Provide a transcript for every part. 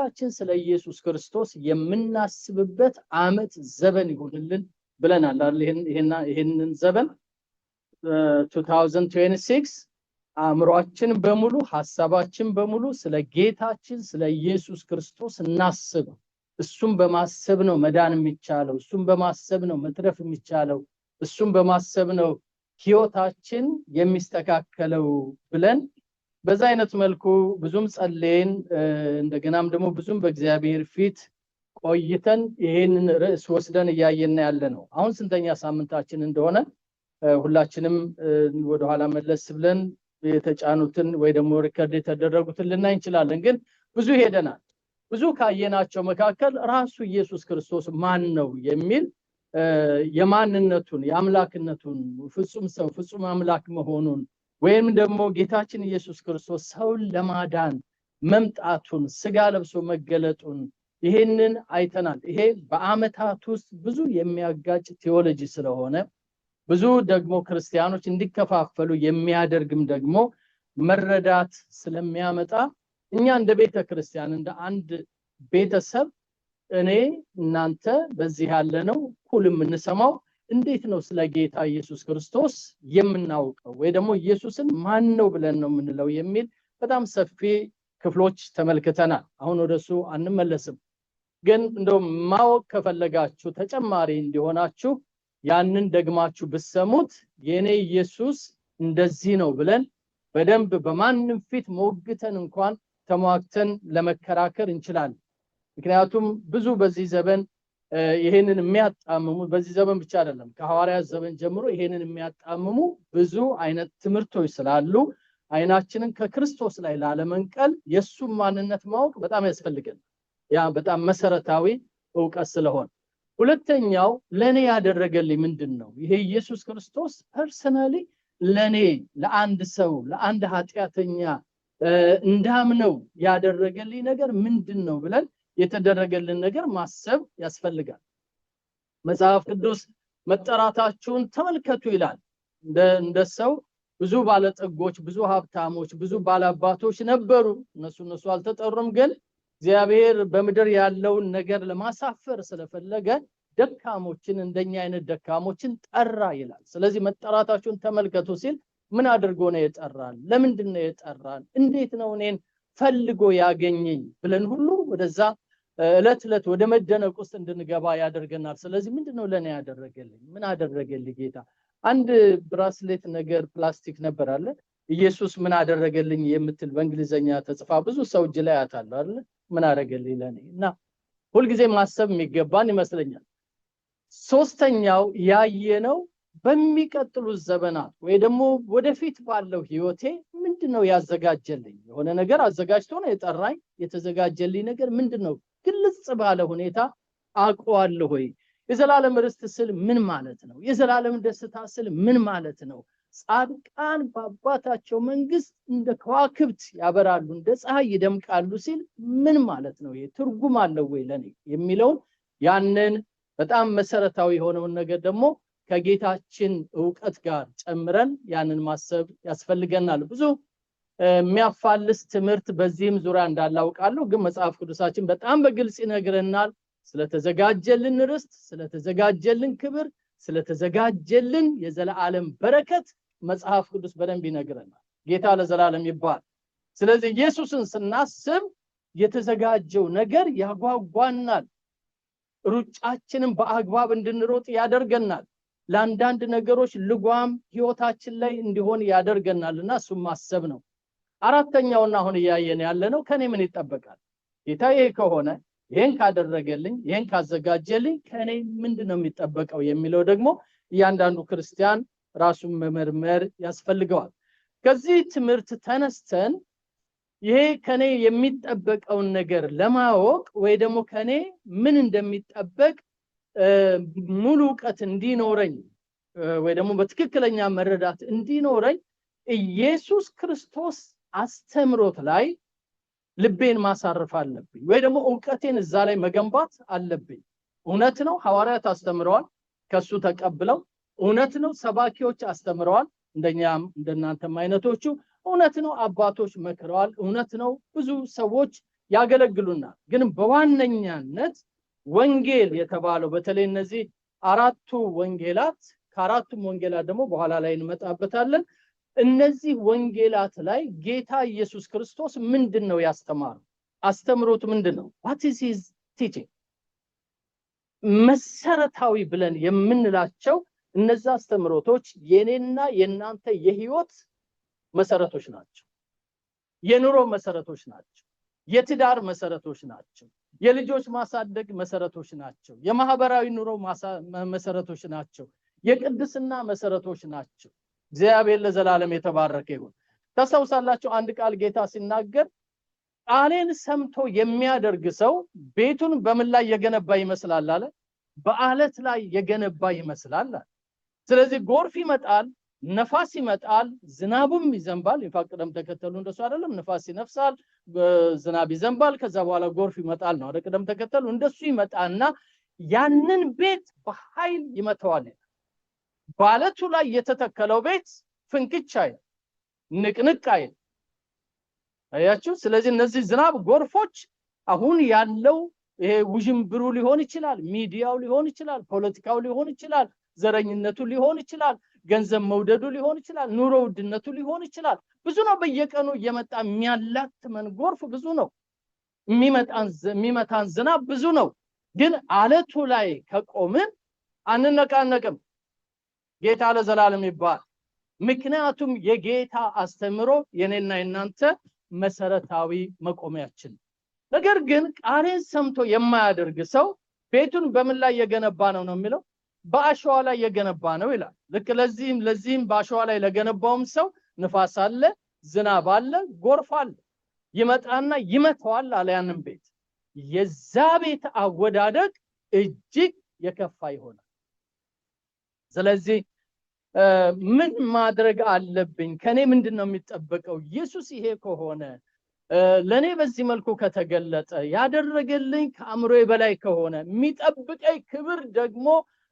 ጌታችን ስለ ኢየሱስ ክርስቶስ የምናስብበት ዓመት ዘመን ይሁንልን ብለናል አይደል? ይሄንን ዘመን 2026 አእምሮአችን በሙሉ ሐሳባችን በሙሉ ስለ ጌታችን ስለ ኢየሱስ ክርስቶስ እናስብ። እሱም በማሰብ ነው መዳን የሚቻለው፣ እሱም በማሰብ ነው መትረፍ የሚቻለው፣ እሱም በማሰብ ነው ሕይወታችን የሚስተካከለው ብለን በዛ አይነት መልኩ ብዙም ጸልየን እንደገናም ደግሞ ብዙም በእግዚአብሔር ፊት ቆይተን ይሄንን ርዕስ ወስደን እያየን ያለነው አሁን ስንተኛ ሳምንታችን እንደሆነ ሁላችንም ወደ ኋላ መለስ ብለን የተጫኑትን ወይ ደግሞ ሪከርድ የተደረጉትን ልናይ እንችላለን። ግን ብዙ ሄደናል። ብዙ ካየናቸው መካከል ራሱ ኢየሱስ ክርስቶስ ማን ነው የሚል የማንነቱን የአምላክነቱን ፍጹም ሰው ፍጹም አምላክ መሆኑን ወይም ደግሞ ጌታችን ኢየሱስ ክርስቶስ ሰውን ለማዳን መምጣቱን ስጋ ለብሶ መገለጡን ይሄንን አይተናል። ይሄ በአመታት ውስጥ ብዙ የሚያጋጭ ቴዎሎጂ ስለሆነ ብዙ ደግሞ ክርስቲያኖች እንዲከፋፈሉ የሚያደርግም ደግሞ መረዳት ስለሚያመጣ እኛ እንደ ቤተክርስቲያን እንደ አንድ ቤተሰብ እኔ እናንተ በዚህ ያለነው ሁሉም እንሰማው እንዴት ነው ስለ ጌታ ኢየሱስ ክርስቶስ የምናውቀው ወይ ደግሞ ኢየሱስን ማን ነው ብለን ነው የምንለው የሚል በጣም ሰፊ ክፍሎች ተመልክተናል። አሁን ወደሱ አንመለስም። ግን እንደው ማወቅ ከፈለጋችሁ ተጨማሪ እንዲሆናችሁ ያንን ደግማችሁ ብሰሙት የኔ ኢየሱስ እንደዚህ ነው ብለን በደንብ በማንም ፊት ሞግተን እንኳን ተሟግተን ለመከራከር እንችላለን። ምክንያቱም ብዙ በዚህ ዘመን ይሄንን የሚያጣምሙ በዚህ ዘመን ብቻ አይደለም ከሐዋርያት ዘመን ጀምሮ ይሄንን የሚያጣምሙ ብዙ አይነት ትምህርቶች ስላሉ አይናችንን ከክርስቶስ ላይ ላለመንቀል የሱ ማንነት ማወቅ በጣም ያስፈልገናል። ያ በጣም መሰረታዊ ዕውቀት ስለሆነ ሁለተኛው ለኔ ያደረገልኝ ምንድነው? ይሄ ኢየሱስ ክርስቶስ ፐርሰናሊ ለኔ ለአንድ ሰው ለአንድ ኃጢያተኛ እንዳምነው ያደረገልኝ ነገር ምንድነው ብለን የተደረገልን ነገር ማሰብ ያስፈልጋል። መጽሐፍ ቅዱስ መጠራታችሁን ተመልከቱ ይላል። እንደ ሰው ብዙ ባለጠጎች ብዙ ሀብታሞች ብዙ ባላባቶች ነበሩ። እነሱ አልተጠሩም። ግን እግዚአብሔር በምድር ያለውን ነገር ለማሳፈር ስለፈለገ ደካሞችን እንደኛ አይነት ደካሞችን ጠራ ይላል። ስለዚህ መጠራታችሁን ተመልከቱ ሲል ምን አድርጎ ነው የጠራን? ለምንድን ነው የጠራን? እንዴት ነው እኔን ፈልጎ ያገኘኝ ብለን ሁሉ ወደዛ እለት ወደ መደነቅ ውስጥ እንድንገባ ያደርገናል። ስለዚህ ምንድነው ለኔ ያደረገልኝ? ምን አደረገልኝ ጌታ? አንድ ብራስሌት ነገር ፕላስቲክ ነበር አለ ኢየሱስ ምን አደረገልኝ የምትል በእንግሊዘኛ ተጽፋ ብዙ ሰው እጅ ላይ አታለ አይደል? ምን አደረገልኝ ለኔ እና ሁሉ ጊዜ ማሰብ የሚገባን ይመስለኛል። ሶስተኛው ያየነው በሚቀጥሉት ዘመናት ወይ ደግሞ ወደፊት ባለው ህይወቴ ምንድነው ያዘጋጀልኝ? የሆነ ነገር አዘጋጅቶ ነው የጠራኝ። የተዘጋጀልኝ ነገር ምንድነው? ግልጽ ባለ ሁኔታ አውቀዋለሁ ወይ? የዘላለም ርስት ስል ምን ማለት ነው? የዘላለም ደስታ ስል ምን ማለት ነው? ጻድቃን በአባታቸው መንግስት እንደ ከዋክብት ያበራሉ እንደ ፀሐይ ይደምቃሉ ሲል ምን ማለት ነው? ይሄ ትርጉም አለው ወይ ለኔ የሚለውን ያንን በጣም መሰረታዊ የሆነውን ነገር ደግሞ ከጌታችን ዕውቀት ጋር ጨምረን ያንን ማሰብ ያስፈልገናል። ብዙ የሚያፋልስ ትምህርት በዚህም ዙሪያ እንዳላውቃለሁ። ግን መጽሐፍ ቅዱሳችን በጣም በግልጽ ይነግረናል ስለተዘጋጀልን ርስት፣ ስለተዘጋጀልን ክብር፣ ስለተዘጋጀልን የዘላለም በረከት መጽሐፍ ቅዱስ በደንብ ይነግረናል። ጌታ ለዘላለም ይባል። ስለዚህ ኢየሱስን ስናስብ የተዘጋጀው ነገር ያጓጓናል። ሩጫችንን በአግባብ እንድንሮጥ ያደርገናል። ለአንዳንድ ነገሮች ልጓም ህይወታችን ላይ እንዲሆን ያደርገናልና እሱም ማሰብ ነው። አራተኛውና አሁን እያየን ያለነው ከኔ ምን ይጠበቃል? ጌታ ይሄ ከሆነ ይሄን ካደረገልኝ ይሄን ካዘጋጀልኝ ከኔ ምንድነው የሚጠበቀው የሚለው ደግሞ እያንዳንዱ ክርስቲያን ራሱን መመርመር ያስፈልገዋል። ከዚህ ትምህርት ተነስተን ይሄ ከኔ የሚጠበቀውን ነገር ለማወቅ ወይ ደግሞ ከኔ ምን እንደሚጠበቅ ሙሉ ዕውቀት እንዲኖረኝ ወይ ደግሞ በትክክለኛ መረዳት እንዲኖረኝ ኢየሱስ ክርስቶስ አስተምሮት ላይ ልቤን ማሳረፍ አለብኝ ወይ ደግሞ ዕውቀቴን እዛ ላይ መገንባት አለብኝ። እውነት ነው ሐዋርያት አስተምረዋል ከሱ ተቀብለው፣ እውነት ነው ሰባኪዎች አስተምረዋል እንደኛም እንደናንተም አይነቶቹ፣ እውነት ነው አባቶች መክረዋል፣ እውነት ነው ብዙ ሰዎች ያገለግሉናል። ግን በዋነኛነት ወንጌል የተባለው በተለይ እነዚህ አራቱ ወንጌላት ከአራቱም ወንጌላት ደግሞ በኋላ ላይ እንመጣበታለን። እነዚህ ወንጌላት ላይ ጌታ ኢየሱስ ክርስቶስ ምንድነው ያስተማረው? አስተምሮቱ ምንድነው? what is his teaching? መሰረታዊ ብለን የምንላቸው እነዛ አስተምሮቶች የኔና የናንተ የህይወት መሰረቶች ናቸው። የኑሮ መሰረቶች ናቸው። የትዳር መሰረቶች ናቸው። የልጆች ማሳደግ መሰረቶች ናቸው። የማህበራዊ ኑሮ መሰረቶች ናቸው። የቅድስና መሰረቶች ናቸው። እግዚአብሔር ለዘላለም የተባረከ ይሁን። ተሰውሳላችሁ አንድ ቃል ጌታ ሲናገር ቃሌን ሰምቶ የሚያደርግ ሰው ቤቱን በምን ላይ የገነባ ይመስላል አለ? በአለት ላይ የገነባ ይመስላል። ስለዚህ ጎርፍ ይመጣል፣ ነፋስ ይመጣል፣ ዝናቡም ይዘንባል። ይፋቅደም ተከተሉ እንደሱ አይደለም? ነፋስ ይነፍሳል፣ ዝናብ ይዘንባል፣ ከዛ በኋላ ጎርፍ ይመጣል ነው አይደል? ቅደም ተከተሉ እንደሱ ይመጣና ያንን ቤት በኃይል ይመታዋል። ባለቱ ላይ የተተከለው ቤት ፍንክች አይል፣ ንቅንቅ አይል። አያችሁ? ስለዚህ እነዚህ ዝናብ ጎርፎች አሁን ያለው ይሄ ውዥንብሩ ሊሆን ይችላል፣ ሚዲያው ሊሆን ይችላል፣ ፖለቲካው ሊሆን ይችላል፣ ዘረኝነቱ ሊሆን ይችላል፣ ገንዘብ መውደዱ ሊሆን ይችላል፣ ኑሮ ውድነቱ ሊሆን ይችላል። ብዙ ነው። በየቀኑ እየመጣ የሚያላትመን ጎርፍ ብዙ ነው። የሚመታን ዝናብ ብዙ ነው። ግን አለቱ ላይ ከቆምን አንነቃነቅም። ጌታ ለዘላለም ይባል። ምክንያቱም የጌታ አስተምሮ የኔና የናንተ መሰረታዊ መቆሚያችን። ነገር ግን ቃሌን ሰምቶ የማያደርግ ሰው ቤቱን በምን ላይ የገነባ ነው የሚለው? በአሸዋ ላይ የገነባ ነው ይላል። ልክ ለዚህም በአሸዋ ላይ ለገነባውም ሰው ንፋስ አለ፣ ዝናብ አለ፣ ጎርፍ አለ። ይመጣና ይመታዋል አለ ያንን ቤት። የዛ ቤት አወዳደቅ እጅግ የከፋ ይሆናል። ስለዚህ ምን ማድረግ አለብኝ? ከኔ ምንድነው የሚጠበቀው? ኢየሱስ ይሄ ከሆነ ለኔ በዚህ መልኩ ከተገለጠ ያደረገልኝ ከአእምሮዬ በላይ ከሆነ የሚጠብቀኝ ክብር ደግሞ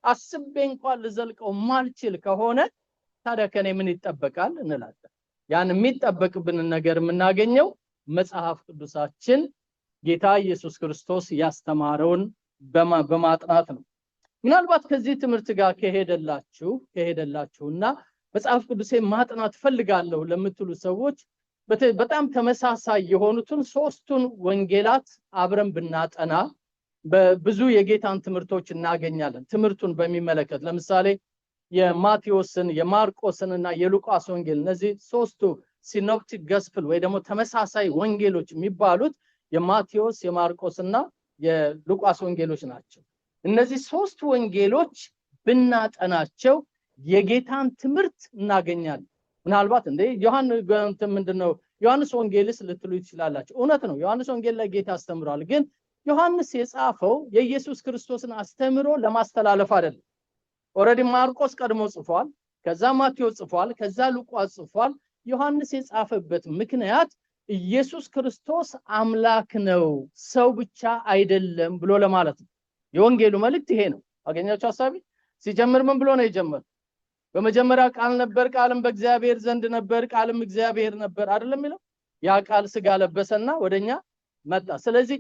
አስቤ እንኳን ልዘልቀው ማልችል ከሆነ ታዲያ ከኔ ምን ይጠበቃል እንላለን። ያን የሚጠበቅብን ነገር የምናገኘው መጽሐፍ ቅዱሳችን ጌታ ኢየሱስ ክርስቶስ ያስተማረውን በማጥናት ነው። ምናልባት ከዚህ ትምህርት ጋር ከሄደላችሁና መጽሐፍ ቅዱሴን ማጥናት ፈልጋለሁ ለምትሉ ሰዎች በጣም ተመሳሳይ የሆኑትን ሶስቱን ወንጌላት አብረን ብናጠና በብዙ የጌታን ትምህርቶች እናገኛለን። ትምህርቱን በሚመለከት ለምሳሌ የማቴዎስን፣ የማርቆስንና የሉቃስ ወንጌል እነዚህ ሶስቱ ሲኖፕቲክ ጎስፔል ወይ ደግሞ ተመሳሳይ ወንጌሎች የሚባሉት የማቴዎስ፣ የማርቆስና የሉቃስ ወንጌሎች ናቸው። እነዚህ ሶስት ወንጌሎች ብናጠናቸው የጌታን ትምህርት እናገኛለን። ምናልባት እንደ ዮሐንስ ወንጌልስ ልትሉ ይችላላችሁ። እውነት ነው፣ ዮሐንስ ወንጌል ላይ ጌታ አስተምሯል። ግን ዮሐንስ የጻፈው የኢየሱስ ክርስቶስን አስተምሮ ለማስተላለፍ አይደለም። ኦሬዲ ማርቆስ ቀድሞ ጽፏል፣ ከዛ ማቴዎስ ጽፏል፣ ከዛ ሉቃስ ጽፏል። ዮሐንስ የጻፈበት ምክንያት ኢየሱስ ክርስቶስ አምላክ ነው፣ ሰው ብቻ አይደለም ብሎ ለማለት ነው። የወንጌሉ መልእክት ይሄ ነው። አገኛችሁ ሐሳቢ? ሲጀምር ምን ብሎ ነው የጀመረው? በመጀመሪያ ቃል ነበር፣ ቃልም በእግዚአብሔር ዘንድ ነበር፣ ቃልም እግዚአብሔር ነበር አይደለም የሚለው? ያ ቃል ስጋ ለበሰና ወደኛ መጣ። ስለዚህ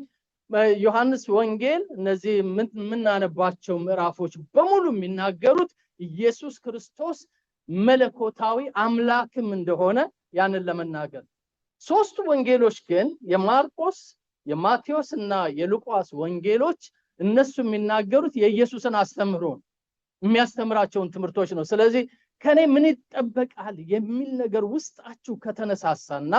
ዮሐንስ ወንጌል እነዚህ የምናነባቸው ምዕራፎች በሙሉ የሚናገሩት ኢየሱስ ክርስቶስ መለኮታዊ አምላክም እንደሆነ ያንን ለመናገር። ሶስቱ ወንጌሎች ግን የማርቆስ፣ የማቴዎስ እና የሉቃስ ወንጌሎች እነሱ የሚናገሩት የኢየሱስን አስተምሮ የሚያስተምራቸውን ትምህርቶች ነው። ስለዚህ ከኔ ምን ይጠበቃል የሚል ነገር ውስጣችሁ ከተነሳሳና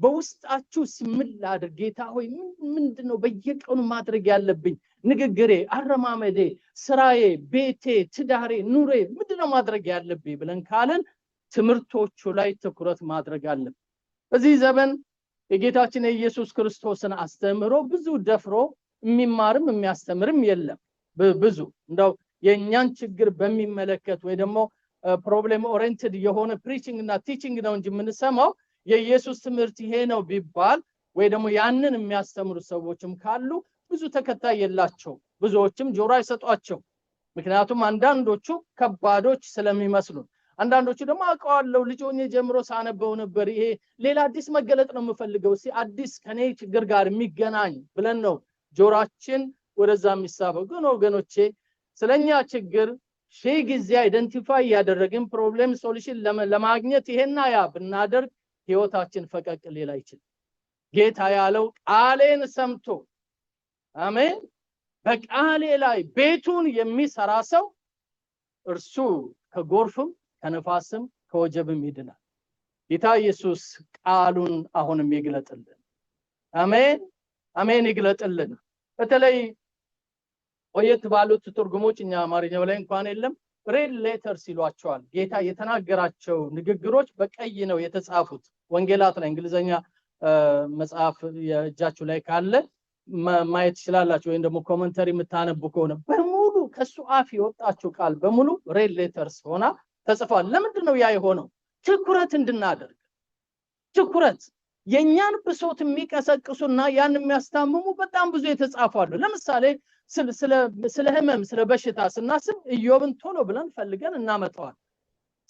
በውስጣችሁ ሲምል አድርግ ጌታ ሆይ ምንድነው በየቀኑ ማድረግ ያለብኝ? ንግግሬ፣ አረማመዴ፣ ስራዬ፣ ቤቴ፣ ትዳሬ፣ ኑሬ ምንድነው ማድረግ ያለብኝ ብለን ካልን ትምህርቶቹ ላይ ትኩረት ማድረግ አለብን። በዚህ ዘመን የጌታችን የኢየሱስ ክርስቶስን አስተምሮ ብዙ ደፍሮ የሚማርም የሚያስተምርም የለም። ብዙ እንደው የኛን ችግር በሚመለከት ወይ ደግሞ ፕሮብሌም ኦሪየንትድ የሆነ ፕሪቺንግ እና ቲቺንግ ነው እንጂ የምንሰማው የኢየሱስ ትምህርት ይሄ ነው ቢባል ወይ ደግሞ ያንን የሚያስተምሩ ሰዎችም ካሉ ብዙ ተከታይ የላቸው፣ ብዙዎችም ጆሮ አይሰጧቸው። ምክንያቱም አንዳንዶቹ ከባዶች ስለሚመስሉ፣ አንዳንዶቹ ደግሞ አውቀዋለሁ ልጅ ሆኜ ጀምሮ ሳነበው ነበር ይሄ ሌላ አዲስ መገለጥ ነው የምፈልገው አዲስ ከኔ ችግር ጋር የሚገናኝ ብለን ነው ጆሮአችን ወደዛ የሚሳበው። ግን ወገኖቼ ስለኛ ችግር ሺህ ጊዜ አይደንቲፋይ ያደረግን ፕሮብሌም ሶሉሽን ለማግኘት ይሄና ያ ብናደርግ ህይወታችን ፈቀቅ ሊል አይችልም። ጌታ ያለው ቃሌን ሰምቶ አሜን በቃሌ ላይ ቤቱን የሚሰራ ሰው እርሱ ከጎርፍም ከነፋስም ከወጀብም ይድናል። ጌታ ኢየሱስ ቃሉን አሁንም ይግለጥልን። አሜን አሜን ይግለጥልን። በተለይ ቆየት ባሉት ትርጉሞች እኛ አማርኛው ላይ እንኳን የለም ሬድ ሌተርስ ይሏቸዋል። ጌታ የተናገራቸው ንግግሮች በቀይ ነው የተጻፉት። ወንጌላት ላይ እንግሊዘኛ መጽሐፍ የእጃችሁ ላይ ካለ ማየት ይችላልላችሁ ወይም ደግሞ ኮሜንተሪ የምታነቡ ከሆነ በሙሉ ከሱ አፍ የወጣችው ቃል በሙሉ ሬድ ሌተርስ ሆና ተጽፏል። ለምንድን ነው ያ የሆነው? ትኩረት እንድናደርግ ትኩረት የኛን ብሶት የሚቀሰቅሱና ያን የሚያስታምሙ በጣም ብዙ የተጻፉ አሉ። ለምሳሌ ስለ ህመም ስለ በሽታ ስናስብ ኢዮብን ቶሎ ብለን ፈልገን እናመጣዋለን።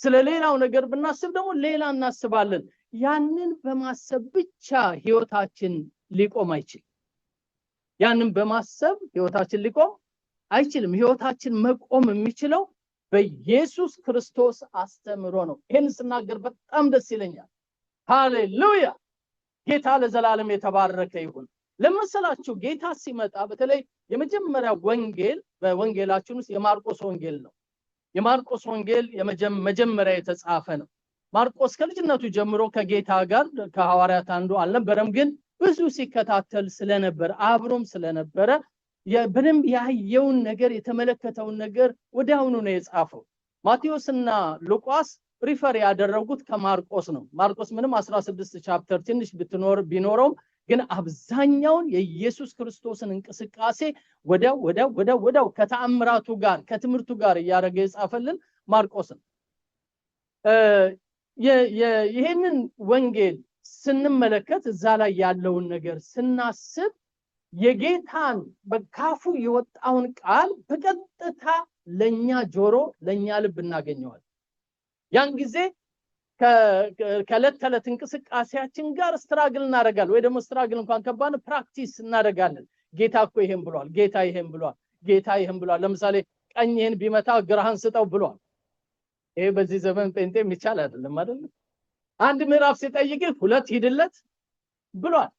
ስለ ሌላው ነገር ብናስብ ደግሞ ሌላ እናስባለን። ያንን በማሰብ ብቻ ህይወታችን ሊቆም አይችልም። ያንን በማሰብ ህይወታችን ሊቆም አይችልም። ህይወታችን መቆም የሚችለው በኢየሱስ ክርስቶስ አስተምሮ ነው። ይሄን ስናገር በጣም ደስ ይለኛል። ሃሌሉያ! ጌታ ለዘላለም የተባረከ ይሁን። ለምሳላችሁ ጌታ ሲመጣ በተለይ የመጀመሪያ ወንጌል በወንጌላችን ውስጥ የማርቆስ ወንጌል ነው። የማርቆስ ወንጌል የመጀመሪያ የተጻፈ ነው። ማርቆስ ከልጅነቱ ጀምሮ ከጌታ ጋር ከሐዋርያት አንዱ አልነበረም፣ ግን ብዙ ሲከታተል ስለነበር አብሮም ስለነበረ በደንብ ያየውን ነገር የተመለከተውን ነገር ወዲያውኑ ነው የጻፈው። ማቴዎስና ሉቃስ ሪፈር ያደረጉት ከማርቆስ ነው። ማርቆስ ምንም 16 ቻፕተር ትንሽ ቢኖረውም ግን አብዛኛውን የኢየሱስ ክርስቶስን እንቅስቃሴ ወዲያው ከተአምራቱ ጋር ከትምህርቱ ጋር እያደረገ የጻፈልን ማርቆስ ነው። ይሄንን ወንጌል ስንመለከት እዛ ላይ ያለውን ነገር ስናስብ የጌታን በካፉ የወጣውን ቃል በቀጥታ ለኛ ጆሮ ለኛ ልብ እናገኘዋለን። ያን ጊዜ ከዕለት ተዕለት እንቅስቃሴያችን ጋር ስትራግል እናደርጋለን፣ ወይ ደግሞ ስትራግል እንኳን ከባድ ፕራክቲስ እናደርጋለን። ጌታ እኮ ይሄን ብሏል፣ ጌታ ይሄን ብሏል፣ ጌታ ይሄን ብሏል። ለምሳሌ ቀኝህን ቢመታ ግራህን ስጠው ብሏል። ይሄ በዚህ ዘመን ጴንጤ የሚቻል አይደለም አይደል? አንድ ምዕራፍ ሲጠይቅህ ሁለት ሂድለት ብሏል።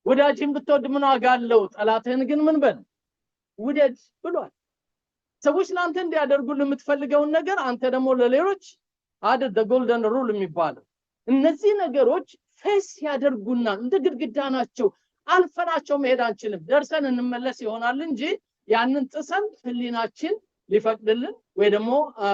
ወዳጅን ብትወድ ምን ዋጋ አለው? ጠላትህን ግን ምን በል ውደድ ብሏል። ሰዎች ላንተ እንዲያደርጉልህ የምትፈልገውን ነገር አንተ ደግሞ ለሌሎች አድር the golden rule የሚባለው እነዚህ ነገሮች ፌስ ያደርጉና እንደ ግድግዳ ናቸው። አልፈናቸው መሄድ አንችልም። ደርሰን እንመለስ ይሆናል እንጂ ያንን ጥሰን ህሊናችን ሊፈቅድልን ወይ ደግሞ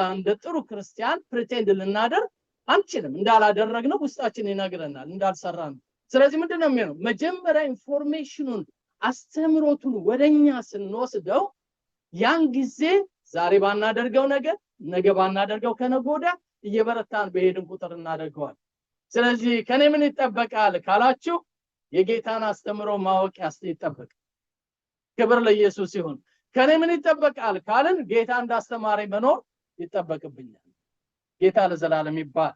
እንደ ጥሩ ክርስቲያን ፕሪቴንድ ልናደርግ አንችልም። እንዳላደረግነው ውስጣችን ይነግረናል እንዳልሰራን። ስለዚህ ምንድነው የሚሆነው? መጀመሪያ ኢንፎርሜሽኑን አስተምሮቱን ወደኛ ስንወስደው ያን ጊዜ ዛሬ ባናደርገው ነገር ነገ ባናደርገው ከነገ ወዲያ እየበረታን በሄድን ቁጥር እናደርገዋል። ስለዚህ ከኔ ምን ይጠበቃል ካላችሁ የጌታን አስተምሮ ማወቅ ይጠበቃል። ክብር ለኢየሱስ ይሁን። ከኔ ምን ይጠበቃል ካልን ጌታ እንዳስተማሪ መኖር ይጠበቅብኛል። ጌታ ለዘላለም ይባል።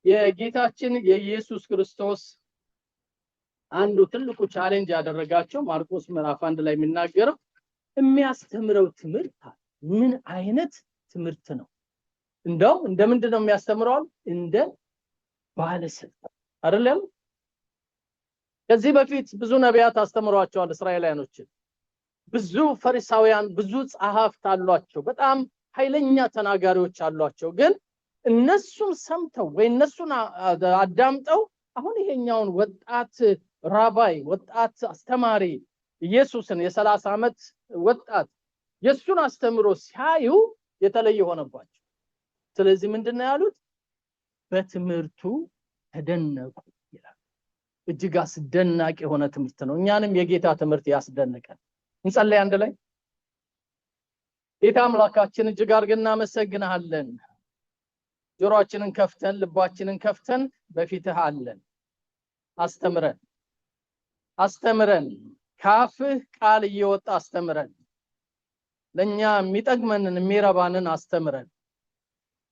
የጌታችን የኢየሱስ ክርስቶስ አንዱ ትልቁ ቻሌንጅ ያደረጋቸው ማርቆስ ምዕራፍ 1 ላይ የሚናገረው የሚያስተምረው ትምህርት ምን አይነት ትምህርት ነው? እንደው እንደምንድነው የሚያስተምረው? እንደ ባለስልጣን አይደለም። ከዚህ በፊት ብዙ ነቢያት አስተምሯቸዋል እስራኤላውያኖችን። ብዙ ፈሪሳውያን ብዙ ጸሐፍት አሏቸው፣ በጣም ኃይለኛ ተናጋሪዎች አሏቸው። ግን እነሱን ሰምተው ወይ እነሱን አዳምጠው አሁን ይሄኛውን ወጣት ራባይ ወጣት አስተማሪ ኢየሱስን የ30 ዓመት ወጣት የሱን አስተምሮ ሲያዩ የተለየ ሆነባቸው። ስለዚህ ምንድነው ያሉት? በትምህርቱ ተደነቁ ይላል። እጅግ አስደናቂ የሆነ ትምህርት ነው። እኛንም የጌታ ትምህርት ያስደንቃል። እንጸልይ አንድ ላይ። ጌታ አምላካችን እጅግ አድርገን እናመሰግናለን። ጆሮአችንን ከፍተን ልባችንን ከፍተን በፊትህ አለን። አስተምረን ካፍህ ቃል እየወጣ አስተምረን። ለኛ የሚጠቅመንን የሚረባንን አስተምረን።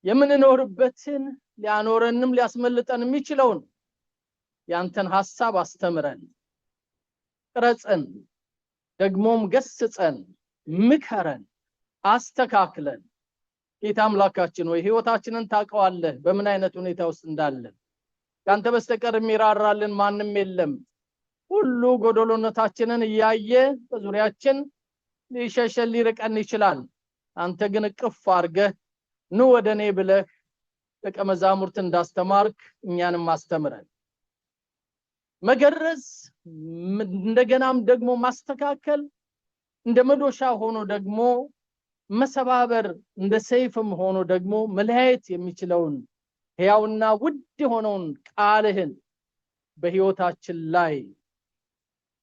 የምንኖርበትን ሊያኖረንም ሊያስመልጠን የሚችለውን ያንተን ሐሳብ አስተምረን ቅረጸን ደግሞም ገስጸን ምከረን አስተካክለን ጌታ አምላካችን ሆይ ሕይወታችንን ታውቀዋለህ በምን አይነት ሁኔታ ውስጥ እንዳለን ካንተ በስተቀር የሚራራልን ማንም የለም ሁሉ ጎደሎነታችንን እያየ በዙሪያችን ሊሸሸል ሊርቀን ይችላል አንተ ግን እቅፍ አድርገህ ኑ ወደኔ ብለህ ደቀ መዛሙርት እንዳስተማርክ እኛንም አስተምረን መገረዝ እንደገናም ደግሞ ማስተካከል እንደ መዶሻ ሆኖ ደግሞ መሰባበር እንደ ሰይፍም ሆኖ ደግሞ መለያየት የሚችለውን ሕያውና ውድ ሆነውን ቃልህን በሕይወታችን ላይ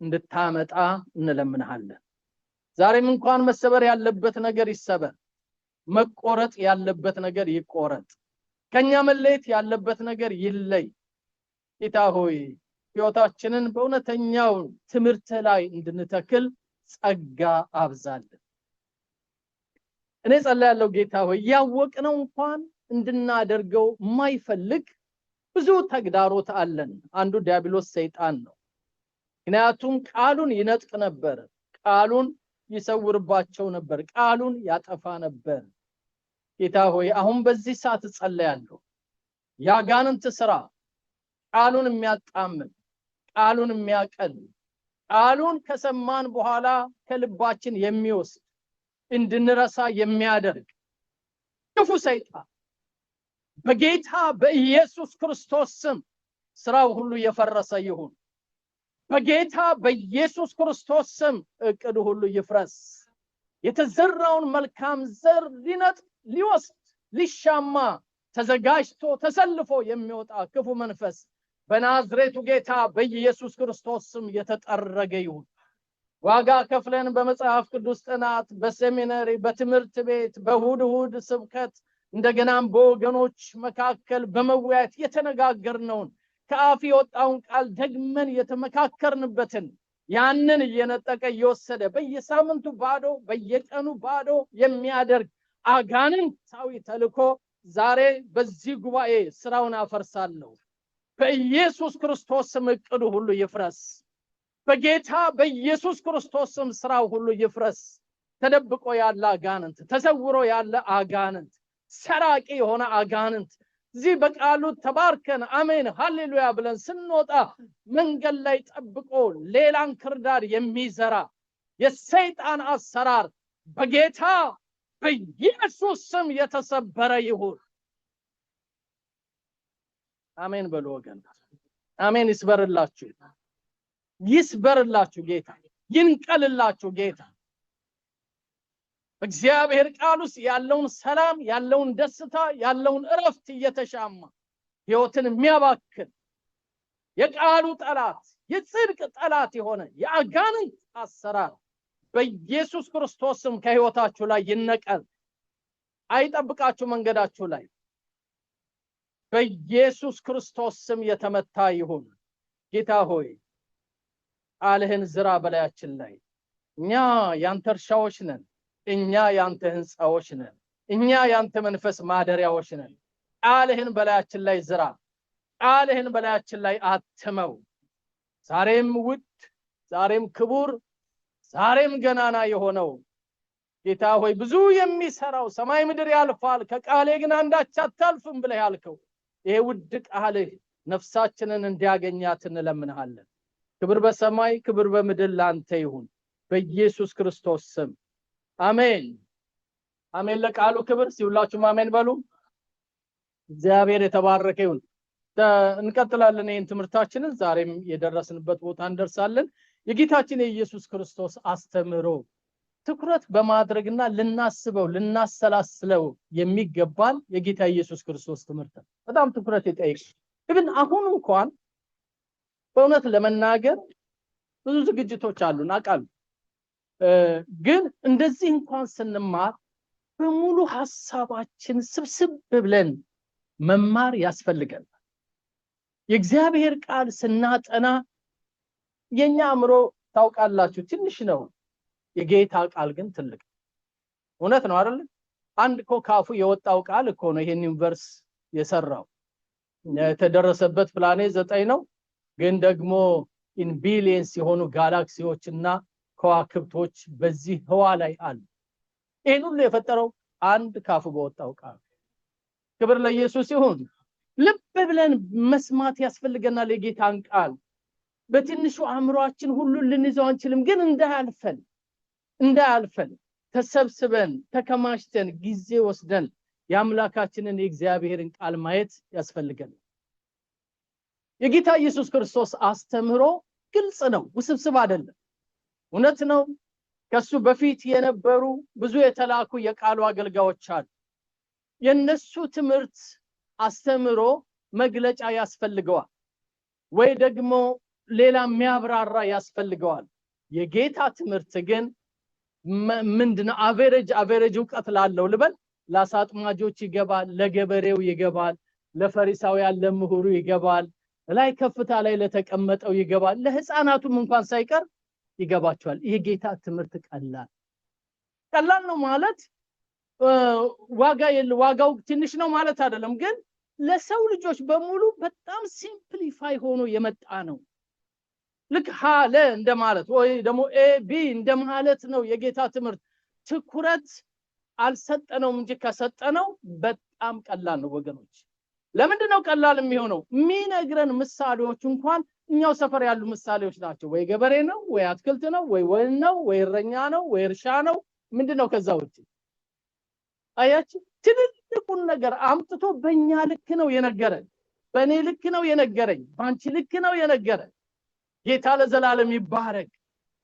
እንድታመጣ እንለምንሃለን ዛሬም እንኳን መሰበር ያለበት ነገር ይሰበር መቆረጥ ያለበት ነገር ይቆረጥ ከኛ መለየት ያለበት ነገር ይለይ ጌታ ሆይ ሕይወታችንን በእውነተኛው ትምህርት ላይ እንድንተክል ጸጋ አብዛልን እኔ ጸልያለሁ ጌታ ሆይ ያወቅነው እንኳን እንድናደርገው ማይፈልግ ብዙ ተግዳሮት አለን አንዱ ዲያብሎስ ሰይጣን ነው ምክንያቱም ቃሉን ይነጥቅ ነበር ቃሉን ይሰውርባቸው ነበር ቃሉን ያጠፋ ነበር ጌታ ሆይ አሁን በዚህ ሰዓት ጸልያለሁ ያጋንንት ስራ ቃሉን የሚያጣምም ቃሉን የሚያቀል ቃሉን ከሰማን በኋላ ከልባችን የሚወስድ እንድንረሳ የሚያደርግ ክፉ ሰይጣን በጌታ በኢየሱስ ክርስቶስ ስም ስራው ሁሉ የፈረሰ ይሁን በጌታ በኢየሱስ ክርስቶስ ስም እቅዱ ሁሉ ይፍረስ የተዘራውን መልካም ዘር ሊነጥቅ ሊወስድ ሊሻማ ተዘጋጅቶ ተሰልፎ የሚወጣ ክፉ መንፈስ በናዝሬቱ ጌታ በኢየሱስ ክርስቶስ ስም የተጠረገ ይሁን ዋጋ ከፍለን በመጽሐፍ ቅዱስ ጥናት በሴሚናሪ በትምህርት ቤት በእሑድ ስብከት እንደገናም በወገኖች መካከል በመወያየት የተነጋገርነውን ከአፍ የወጣውን ቃል ደግመን የተመካከርንበትን ያንን እየነጠቀ እየወሰደ በየሳምንቱ ባዶ በየቀኑ ባዶ የሚያደርግ አጋንንታዊ ተልኮ ዛሬ በዚህ ጉባኤ ስራውን አፈርሳለሁ በኢየሱስ ክርስቶስ ስም እቅዱ ሁሉ ይፍረስ በጌታ በኢየሱስ ክርስቶስ ስም ስራው ሁሉ ይፍረስ ተደብቆ ያለ አጋንንት ተሰውሮ ያለ አጋንንት ሰራቂ የሆነ አጋንንት እዚህ በቃሉ ተባርከን አሜን ሃሌሉያ ብለን ስንወጣ መንገድ ላይ ጠብቆ ሌላን ክርዳድ የሚዘራ የሰይጣን አሰራር በጌታ በኢየሱስ ስም የተሰበረ ይሁን አሜን በሉ ወገን አሜን ይስበርላችሁ ጌታ ይንቀልላችሁ ጌታ እግዚአብሔር ቃል ውስጥ ያለውን ሰላም ያለውን ደስታ ያለውን እረፍት እየተሻማ ሕይወትን የሚያባክን የቃሉ ጠላት የጽድቅ ጠላት የሆነ የአጋንንት አሰራር በኢየሱስ ክርስቶስ ስም ከሕይወታችሁ ላይ ይነቀል አይጠብቃችሁ መንገዳችሁ ላይ በኢየሱስ ክርስቶስ ስም የተመታ ይሁን ጌታ ሆይ ቃልህን ዝራ በላያችን ላይ እኛ ያንተ እርሻዎች ነን እኛ ያንተ ህንጻዎች ነን እኛ ያንተ መንፈስ ማደሪያዎች ነን ቃልህን በላያችን ላይ ዝራ ቃልህን በላያችን ላይ አትመው ዛሬም ውድ ዛሬም ክቡር ዛሬም ገናና የሆነው ጌታ ሆይ ብዙ የሚሰራው ሰማይ ምድር ያልፋል ከቃሌ ግን አንዳች አታልፍም ብለህ ያልከው ይሄ ውድ ቃልህ ነፍሳችንን እንዲያገኛት እንለምንሃለን ክብር በሰማይ ክብር በምድር ላንተ ይሁን በኢየሱስ ክርስቶስ ስም አሜን አሜን ለቃሉ ክብር ሲውላችሁም አሜን በሉ እግዚአብሔር የተባረከ ይሁን እንቀጥላለን ይህን ትምህርታችንን ዛሬም የደረስንበት ቦታ እንደርሳለን የጌታችን የኢየሱስ ክርስቶስ አስተምሮ ትኩረት በማድረግና ልናስበው ልናሰላስለው የሚገባል የጌታ ኢየሱስ ክርስቶስ ትምህርት በጣም ትኩረት ይጠይቃል ግን አሁን እንኳን በእውነት ለመናገር ብዙ ዝግጅቶች አሉን አቃሉ ግን እንደዚህ እንኳን ስንማር በሙሉ ሐሳባችን ስብስብ ብለን መማር ያስፈልጋል የእግዚአብሔር ቃል ስናጠና የኛ አእምሮ ታውቃላችሁ ትንሽ ነው የጌታ ቃል ግን ትልቅ እውነት ነው አይደል አንድ እኮ ካፉ የወጣው ቃል እኮ ነው ይሄን ዩኒቨርስ የሰራው። የተደረሰበት ፕላኔት 9 ነው፣ ግን ደግሞ ኢን ቢሊየንስ የሆኑ ጋላክሲዎችና ከዋክብቶች በዚህ ህዋ ላይ አሉ። ይሄን ሁሉ የፈጠረው አንድ ካፉ በወጣው ቃል። ክብር ለኢየሱስ ይሁን። ልብ ብለን መስማት ያስፈልገናል የጌታን ቃል። በትንሹ አእምሮአችን ሁሉ ልንይዘው አንችልም፣ ግን እንዳያልፈን ተሰብስበን ተከማችተን ጊዜ ወስደን የአምላካችንን የእግዚአብሔርን ቃል ማየት ያስፈልገናል። የጌታ ኢየሱስ ክርስቶስ አስተምህሮ ግልጽ ነው፣ ውስብስብ አይደለም። እውነት ነው። ከሱ በፊት የነበሩ ብዙ የተላኩ የቃሉ አገልጋዮች አሉ። የነሱ ትምህርት አስተምህሮ መግለጫ ያስፈልገዋል፣ ወይ ደግሞ ሌላ የሚያብራራ ያስፈልገዋል። የጌታ ትምህርት ግን ምንድነው? አቬሬጅ ዕውቀት ላለው ልበል፣ ለአሳጥማጆች ይገባል፣ ለገበሬው ይገባል፣ ለፈሪሳውያን ለምሁሩ ይገባል፣ ላይ ከፍታ ላይ ለተቀመጠው ይገባል፣ ለህፃናቱም እንኳን ሳይቀር ይገባቸዋል። ይሄ ጌታ ትምህርት ቀላል ነው ማለት ዋጋው ትንሽ ነው ማለት አይደለም፣ ግን ለሰው ልጆች በሙሉ በጣም ሲምፕሊፋይ ሆኖ የመጣ ነው። ልክ ሀለ እንደማለት ወይ ደግሞ ኤቢ እንደማለት ነው። የጌታ ትምህርት ትኩረት አልሰጠነውም እንጂ ከሰጠነው በጣም ቀላል ነው ወገኖች። ለምንድነው ቀላል የሚሆነው? የሚነግረን ምሳሌዎች እንኳን እኛው ሰፈር ያሉ ምሳሌዎች ናቸው። ወይ ገበሬ ነው፣ ወይ አትክልት ነው፣ ወይ ወይን ነው፣ ወይ እረኛ ነው፣ ወይ እርሻ ነው። ምንድነው ከዛ ውጪ? አያችሁ፣ ትልቁን ነገር አምጥቶ በእኛ ልክ ነው የነገረን፣ በእኔ ልክ ነው የነገረኝ፣ ባንቺ ልክ ነው የነገረን። ጌታ ለዘላለም ይባረክ።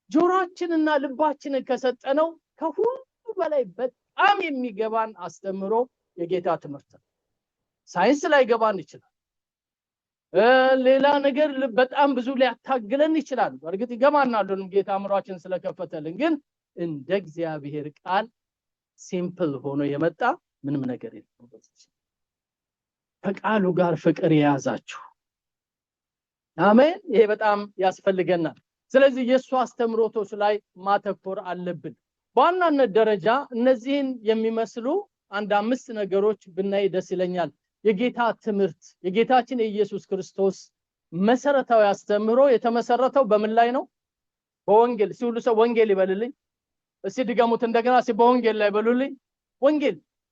ጆሮአችንና ልባችንን ከሰጠነው ከሁሉ በላይ በጣም የሚገባን አስተምሮ የጌታ ትምህርት ነው። ሳይንስ ላይ ገባን ይችላል፣ ሌላ ነገር በጣም ብዙ ሊያታግለን ይችላል። በእርግጥ ይገባናል ጌታ አእምሮአችንን ስለከፈተልን፣ ግን እንደ እግዚአብሔር ቃል ሲምፕል ሆኖ የመጣ ምንም ነገር የለም። ከቃሉ ጋር ፍቅር የያዛችሁ አሜን። ይሄ በጣም ያስፈልገናል። ስለዚህ የሱ አስተምሮቶች ላይ ማተኮር አለብን። በዋናነት ደረጃ እነዚህን የሚመስሉ አንድ 5 ነገሮች ብናይ ደስ ይለኛል። የጌታ ትምህርት፣ የጌታችን የኢየሱስ ክርስቶስ መሰረታዊ አስተምሮ የተመሰረተው በምን ላይ ነው? በወንጌል። ሲሁሉ ሰው ወንጌል ይበልልኝ። እስቲ ድገሙት እንደገና። በወንጌል ላይ በሉልኝ።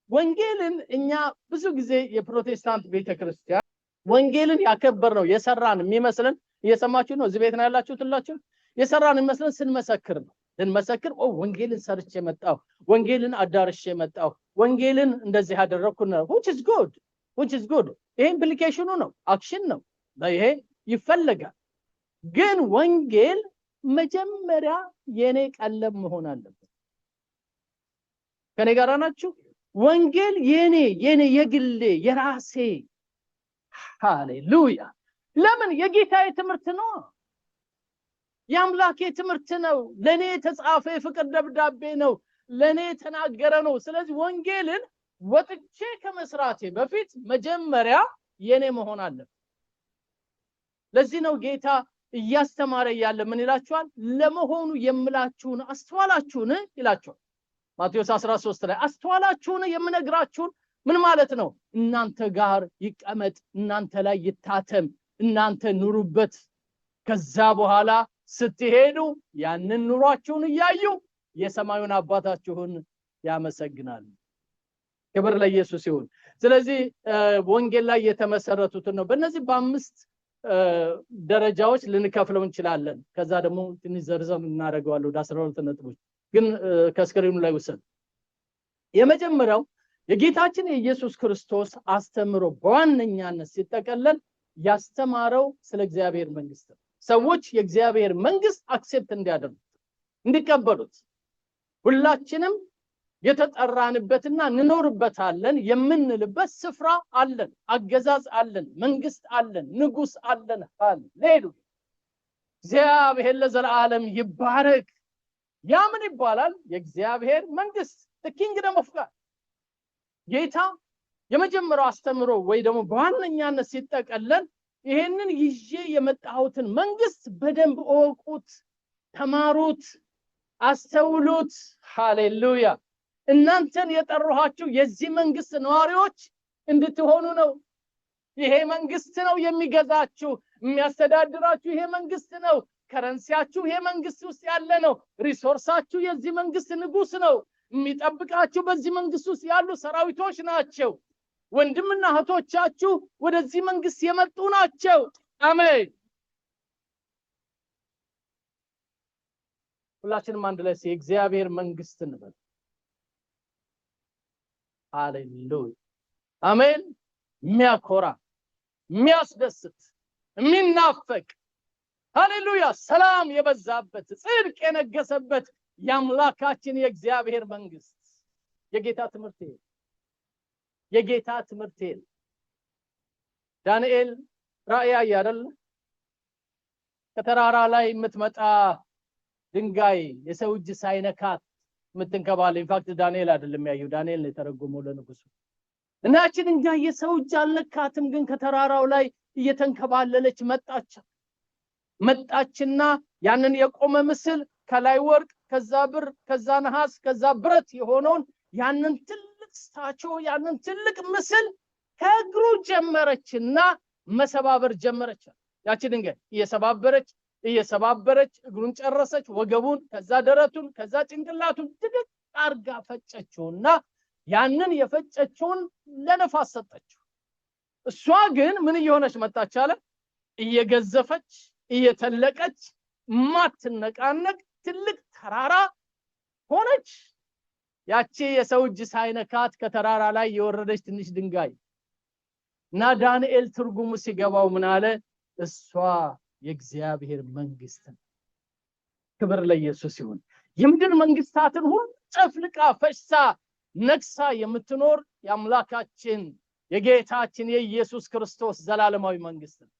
ወንጌልን እኛ ብዙ ጊዜ የፕሮቴስታንት ቤተክርስቲያን ወንጌልን ያከበር ነው የሰራን የሚመስለን። እየሰማችሁ ነው? እዚህ ቤት ነው ያላችሁት ሁላችሁ። የሰራን የሚመስለን ስንመሰክር ነው። ልንመሰክር ወንጌልን ሰርቼ መጣሁ፣ ወንጌልን አዳርሼ መጣሁ፣ ወንጌልን እንደዚህ አደረኩ ነው። which is good ይሄ ኢምፕሊኬሽኑ ነው፣ አክሽን ነው። ይሄ ይፈልጋል። ግን ወንጌል መጀመሪያ የኔ ቀለም መሆን አለበት። ከኔ ጋር ናችሁ? ወንጌል የኔ የግሌ የራሴ። ሃሌሉያ! ለምን? የጌታዬ ትምህርት ነው፣ የአምላኬ ትምህርት ነው፣ ለኔ የተጻፈ የፍቅር ደብዳቤ ነው፣ ለኔ የተናገረ ነው። ስለዚህ ወንጌልን ወጥቼ ከመስራቴ በፊት መጀመሪያ የኔ መሆን አለበት። ለዚህ ነው ጌታ እያስተማረ ያለ ምን ይላችኋል? ለመሆኑ የምላችሁን አስተዋላችሁን ይላችኋል። ማቴዎስ 13 ላይ አስተዋላችሁን የምነግራችሁን ምን ማለት ነው? እናንተ ጋር ይቀመጥ፣ እናንተ ላይ ይታተም፣ እናንተ ኑሩበት። ከዛ በኋላ ስትሄዱ ያንን ኑሯችሁን እያዩ የሰማዩን አባታችሁን ያመሰግናሉ። ክብር ለኢየሱስ ይሁን። ስለዚህ ወንጌል ላይ የተመሰረቱትን ነው በእነዚህ በ5 ደረጃዎች ልንከፍለው እንችላለን። ከዛ ደግሞ ትንሽ ዘርዘም እናደርገዋለን ወደ 12 ነጥቦች። ግን ከስክሪኑ ላይ ወሰን የመጀመሪያው የጌታችን የኢየሱስ ክርስቶስ አስተምሮ በዋነኛነት ሲጠቀለል ያስተማረው ስለ እግዚአብሔር መንግስት ነው። ሰዎች የእግዚአብሔር መንግስት አክሴፕት እንዲያደርጉት እንዲቀበሉት፣ ሁላችንም የተጠራንበትና እንኖርበታለን የምንልበት ስፍራ አለን፣ አገዛዝ አለን፣ መንግስት አለን፣ ንጉስ አለን። ሃሌሉያ! እግዚአብሔር ለዘላለም ይባረክ። ያ ምን ይባላል? የእግዚአብሔር መንግስት፣ the kingdom of God። ጌታ የመጀመሪያው አስተምሮ ወይ ደግሞ በዋነኛነት ሲጠቀለል ይሄንን ይዤ የመጣሁትን መንግስት በደንብ እወቁት፣ ተማሩት፣ አስተውሉት። ሃሌሉያ! እናንተን የጠራኋችሁ የዚህ መንግስት ነዋሪዎች እንድትሆኑ ነው። ይሄ መንግስት ነው የሚገዛችሁ፣ የሚያስተዳድራችሁ ይሄ መንግስት ነው። ከረንሲያችሁ ይሄ መንግስት ውስጥ ያለ ነው። ሪሶርሳችሁ የዚህ መንግስት ንጉስ ነው። የሚጠብቃችሁ በዚህ መንግስት ውስጥ ያሉ ሰራዊቶች ናቸው። ወንድምና እህቶቻችሁ ወደዚህ መንግስት የመጡ ናቸው። አሜን። ሁላችንም አንድ ላይ የእግዚአብሔር መንግስት እንበል። ሃሌሉያ አሜን። የሚያኮራ የሚያስደስት የሚናፈቅ ሃሌሉያ ሰላም የበዛበት ጽድቅ የነገሰበት የአምላካችን የእግዚአብሔር መንግስት የጌታ ትምህርት ዳንኤል ራእይ አይደል? ከተራራ ላይ የምትመጣ ድንጋይ የሰው እጅ ሳይነካት የምትንከባለል። ኢንፋክት ዳንኤል አይደለም ያየው፣ ዳንኤል ነው የተረጎመው ለንጉሱ። እናችን ድንጋይ የሰው እጅ አልነካትም፣ ግን ከተራራው ላይ እየተንከባለለች መጣችና ያንን የቆመ ምስል ከላይ ወርቅ፣ ከዛ ብር፣ ከዛ ነሐስ፣ ከዛ ብረት የሆነውን ያንን ትልቅ ስታቹ ያንን ትልቅ ምስል ከእግሩ ጀመረችና መሰባበር ጀመረች። ያቺ ድንጋይ እየሰባበረች እግሩን ጨረሰች፣ ወገቡን፣ ከዛ ደረቱን፣ ከዛ ጭንቅላቱን ድቅቅ አርጋ ፈጨችውና ያንን የፈጨችውን ለነፋስ ሰጠችው። እሷ ግን ምን እየሆነች መጣች አለ? እየገዘፈች እየተለቀች ማትነቃነቅ ትልቅ ተራራ ሆነች። ያቺ የሰው እጅ ሳይነካት ከተራራ ላይ የወረደች ትንሽ ድንጋይ እና ዳንኤል ትርጉሙ ሲገባው ምን አለ? እሷ የእግዚአብሔር መንግስት ነው። ክብር ለኢየሱስ ይሁን። የምድር መንግስታትን ሁሉ ጨፍልቃ ፈሽሳ ነክሳ የምትኖር የአምላካችን የጌታችን የኢየሱስ ክርስቶስ ዘላለማዊ መንግስት ነው።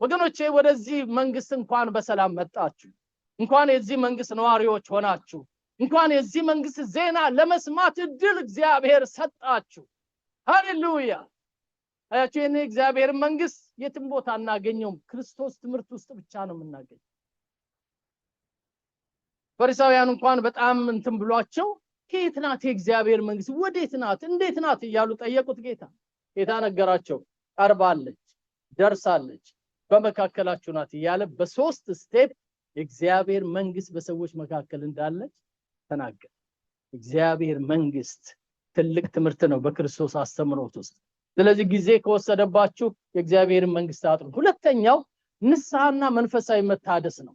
ወገኖቼ ወደዚህ መንግስት እንኳን በሰላም መጣችሁ። እንኳን የዚህ መንግስት ነዋሪዎች ሆናችሁ። እንኳን የዚህ መንግስት ዜና ለመስማት እድል እግዚአብሔር ሰጣችሁ። ሃሌሉያ። አያችሁ፣ የኔ እግዚአብሔር መንግስት የትም ቦታ እናገኘውም፣ ክርስቶስ ትምህርት ውስጥ ብቻ ነው የምናገኘው። ፈሪሳውያን እንኳን በጣም እንትን ብሏቸው ከየት ናት የእግዚአብሔር መንግስት? ወዴት ናት? እንዴት ናት እያሉ ጠየቁት። ጌታ ነገራቸው። ቀርባለች፣ ደርሳለች፣ በመካከላችሁ ናት እያለ በሶስት ስቴፕ የእግዚአብሔር መንግስት በሰዎች መካከል እንዳለች ተናገረ። እግዚአብሔር መንግስት ትልቅ ትምህርት ነው በክርስቶስ አስተምሮት ውስጥ። ስለዚህ ጊዜ ከወሰደባችሁ የእግዚአብሔር መንግስት አጥሩ። ሁለተኛው ንስሐና መንፈሳዊ መታደስ ነው።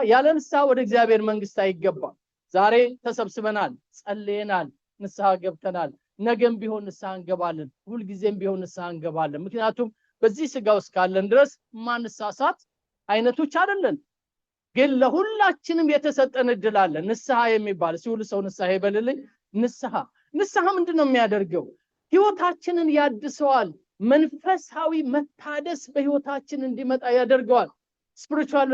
ያለ ንስሐ ወደ እግዚአብሔር መንግስት አይገባም። ዛሬ ተሰብስበናል፣ ጸልየናል፣ ንስሐ ገብተናል። ነገም ቢሆን ንስሐ እንገባለን፣ ሁልጊዜም ቢሆን ንስሐ እንገባለን። ምክንያቱም በዚህ ስጋ ውስጥ ካለን ድረስ ማንሳሳት አይነቶች አይደለን። ግን ለሁላችንም የተሰጠን እድል አለ። ንስሐ የሚባል ሲውል ሰው ንስሐ ይበልልኝ። ንስሐ ምንድነው የሚያደርገው? ህይወታችንን ያድሰዋል። መንፈሳዊ መታደስ በህይወታችን እንዲመጣ ያደርገዋል። ስፒሪቹዋል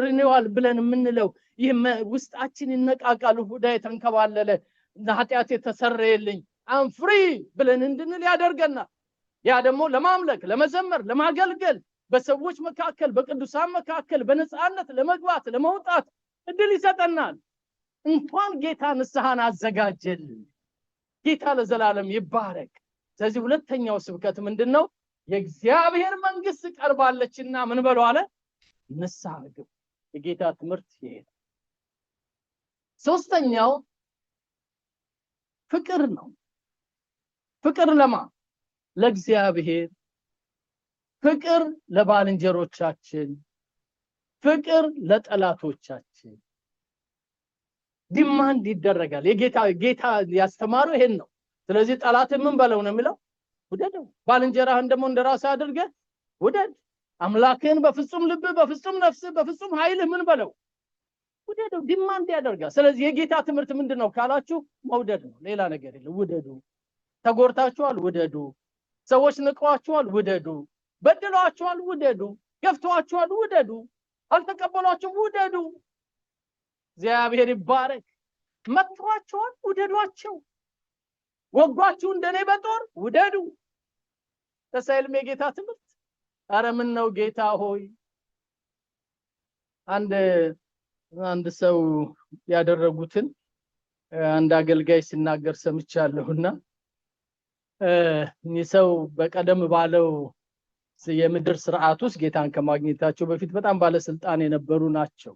ሪኒዋል ብለን የምንለው ይህ ውስጣችን ይነቃቃል። ሁዳ የተንከባለለ ኃጢአት የተሰረየልኝ አም ፍሪ ብለን እንድንል ያደርገናል። ያ ደግሞ ለማምለክ፣ ለመዘመር፣ ለማገልገል በሰዎች መካከል በቅዱሳን መካከል በነፃነት ለመግባት ለመውጣት እድል ይሰጠናል። እንኳን ጌታ ንስሐን አዘጋጀልን። ጌታ ለዘላለም ይባረክ። ስለዚህ ሁለተኛው ስብከት ምንድነው? የእግዚአብሔር መንግስት ቀርባለችና ምን በሉ አለ? ንስሐ ግቡ። የጌታ ትምህርት ይሄ ነው። ሶስተኛው ፍቅር ነው። ፍቅር ለእግዚአብሔር፣ ፍቅር ለባልንጀሮቻችን፣ ፍቅር ለጠላቶቻችን ዲማንድ ይደረጋል። ጌታ ያስተማረው ይሄን ነው። ስለዚህ ጠላት ምን በለው ነው የሚለው? ውደደው። ባልንጀራህን ደግሞ እንደራስህ አድርገህ ውደድ። አምላክህን በፍጹም ልብ፣ በፍጹም ነፍስ፣ በፍጹም ኃይል ምን በለው? ውደደው። ዲማንድ ያደርጋል። ስለዚህ የጌታ ትምህርት ምንድነው ካላችሁ መውደድ ነው። ሌላ ነገር የለም። ውደዱ። ተጎርታችኋል፣ ውደዱ። ሰዎች ንቀዋችኋል፣ ውደዱ። በድለዋችኋል፣ ውደዱ። ገፍተዋችኋል፣ ውደዱ። አልተቀበሏችሁም፣ ውደዱ። እግዚአብሔር ይባረክ። መጥቷችኋል፣ ውደዷቸው። ወጓችሁ እንደኔ በጦር ውደዱ። ተሳይልም የጌታ ትምህርት። አረ ምን ነው ጌታ ሆይ። አንድ ሰው ያደረጉትን አንድ አገልጋይ ሲናገር ሰምቻለሁና ሰው በቀደም ባለው የምድር ስርዓት ውስጥ ጌታን ከማግኘታቸው በፊት በጣም ባለስልጣን የነበሩ ናቸው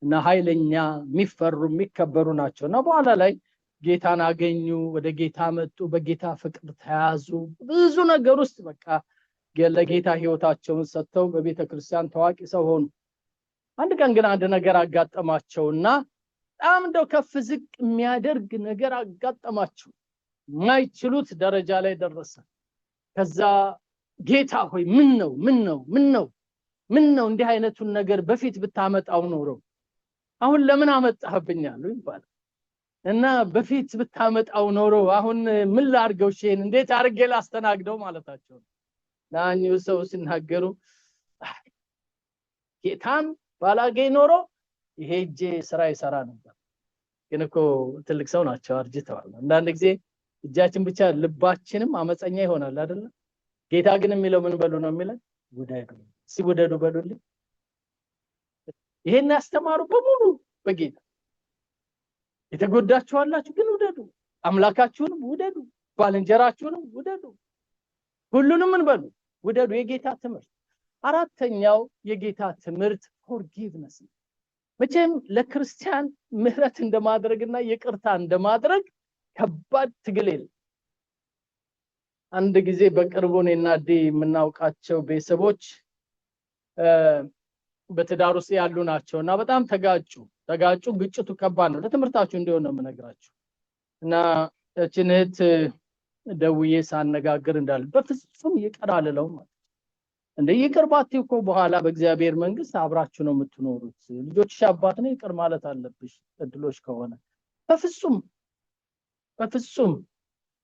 እና ኃይለኛ የሚፈሩ የሚከበሩ ናቸው እና በኋላ ላይ ጌታን አገኙ፣ ወደ ጌታ መጡ፣ በጌታ ፍቅር ተያዙ፣ ብዙ ነገር ውስጥ በቃ ለጌታ ህይወታቸውን ሰጥተው በቤተክርስቲያን ታዋቂ ሰው ሆኑ። አንድ ቀን ግን አንድ ነገር አጋጠማቸውና በጣም እንደው ከፍ ዝቅ የሚያደርግ ነገር አጋጠማቸው። ማይችሉት ደረጃ ላይ ደረሰ። ከዛ ጌታ ሆይ ምን ነው እንዲህ አይነቱን ነገር በፊት ብታመጣው ኖሮ አሁን ለምን አመጣህብኛል ይባላል እና በፊት ብታመጣው ኖሮ አሁን ምን ላርገው ሼን እንዴት አርጌ ላስተናግደው ማለታቸው። ናኙ ሰው ሲናገሩ ጌታን ባላገኝ ኖሮ ይሄ እጄ ስራ ይሰራ ነበር። ግን እኮ ትልቅ ሰው ናቸው አርጅተዋል። አንዳንድ ጊዜ እጃችን ብቻ ልባችንም አመፀኛ ይሆናል አይደል? ጌታ ግን የሚለው ምን በሉ ነው የሚለው? ውደዱ። ሲወደዱ በሉልኝ። ይሄን ያስተማሩ በሙሉ በጌታ የተጎዳችሁ አላችሁ፣ ግን ውደዱ። አምላካችሁንም ውደዱ፣ ባልንጀራችሁንም ውደዱ። ሁሉንም ምን በሉ? ውደዱ። የጌታ ትምህርት። አራተኛው የጌታ ትምህርት ፎርጊቭነስ። መቼም ለክርስቲያን ምህረት እንደማድረግና ይቅርታ እንደማድረግ ከባድ ትግል የለም። አንድ ጊዜ በቅርቡ እኔና ዲ የምናውቃቸው ቤተሰቦች በትዳር ውስጥ ያሉ ናቸውና በጣም ተጋጩ። ግጭቱ ከባድ ነው። ለትምህርታችሁ እንዲሆን ነው የምነግራችሁ። እና እቺን እህት ደውዬ ሳነጋግር እንዳለ በፍጹም ይቅር አልለው ማለት እንደ ይቅር ባትይ እኮ በኋላ በእግዚአብሔር መንግስት አብራችሁ ነው የምትኖሩት። ልጆችሽ አባት ነው፣ ይቅር ማለት አለብሽ እድሎች ከሆነ። በፍጹም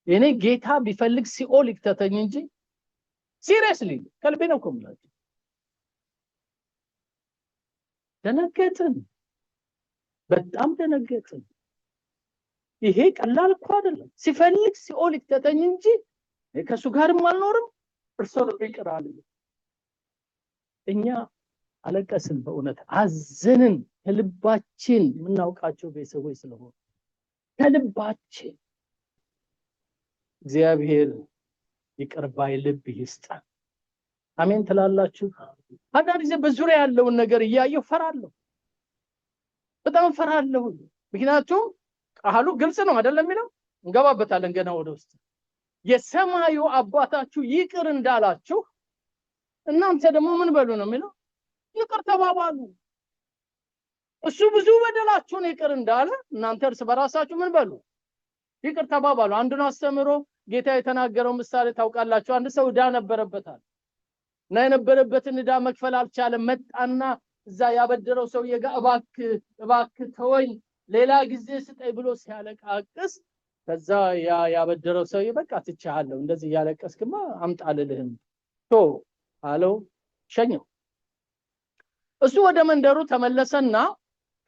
የኔ ጌታ ቢፈልግ ሲኦል ይክተተኝ እንጂ ሲሪየስሊ ከልቤ ነው የምላችሁ። ደነገጥን፣ በጣም ደነገጥን። ይሄ ቀላል እኮ አይደለም። ሲፈልግ ሲኦል ይክተተኝ እንጂ ከሱ ጋርም አልኖርም፣ እርሱ ነው ይቅር አለኝ። እኛ አለቀስን፣ በእውነት አዘንን። ከልባችን የምናውቃቸው ቤተሰቦች ስለሆኑ ከልባችን። እግዚአብሔር ይቅር ባይ ልብ ይስጠን። አሜን ትላላችሁ? አንዳንድ ጊዜ በዙሪያ ያለውን ነገር እያየሁ ፈራለሁ፣ በጣም ፈራለሁ። ምክንያቱም ቃሉ ግልጽ ነው አይደለም የሚለው? እንገባበታለን ገና ወደ ውስጥ። የሰማዩ አባታችሁ ይቅር እንዳላችሁ እናንተ ደግሞ ምን በሉ ነው የሚለው? ይቅር ተባባሉ። እሱ ብዙ በደላችሁን ይቅር እንዳለ እናንተ እርስ በራሳችሁ ምን በሉ? ይቅር ተባባሉ። አንዱን አስተምሮ ጌታ የተናገረው ምሳሌ ታውቃላችሁ። አንድ ሰው ዕዳ ነበረበታል እና የነበረበትን ዕዳ መክፈል አልቻለም። መጣና እዛ ያበደረው ሰውዬ ጋር እባክህ ተወኝ፣ ሌላ ጊዜ ስጠኝ ብሎ ሲያለቃቅስ፣ ከዛ ያበደረው ሰውዬ በቃ ትቻለሁ፣ እንደዚህ ያለቀስክማ አምጣልልህም ቶ አለው፣ ሸኘው። እሱ ወደ መንደሩ ተመለሰና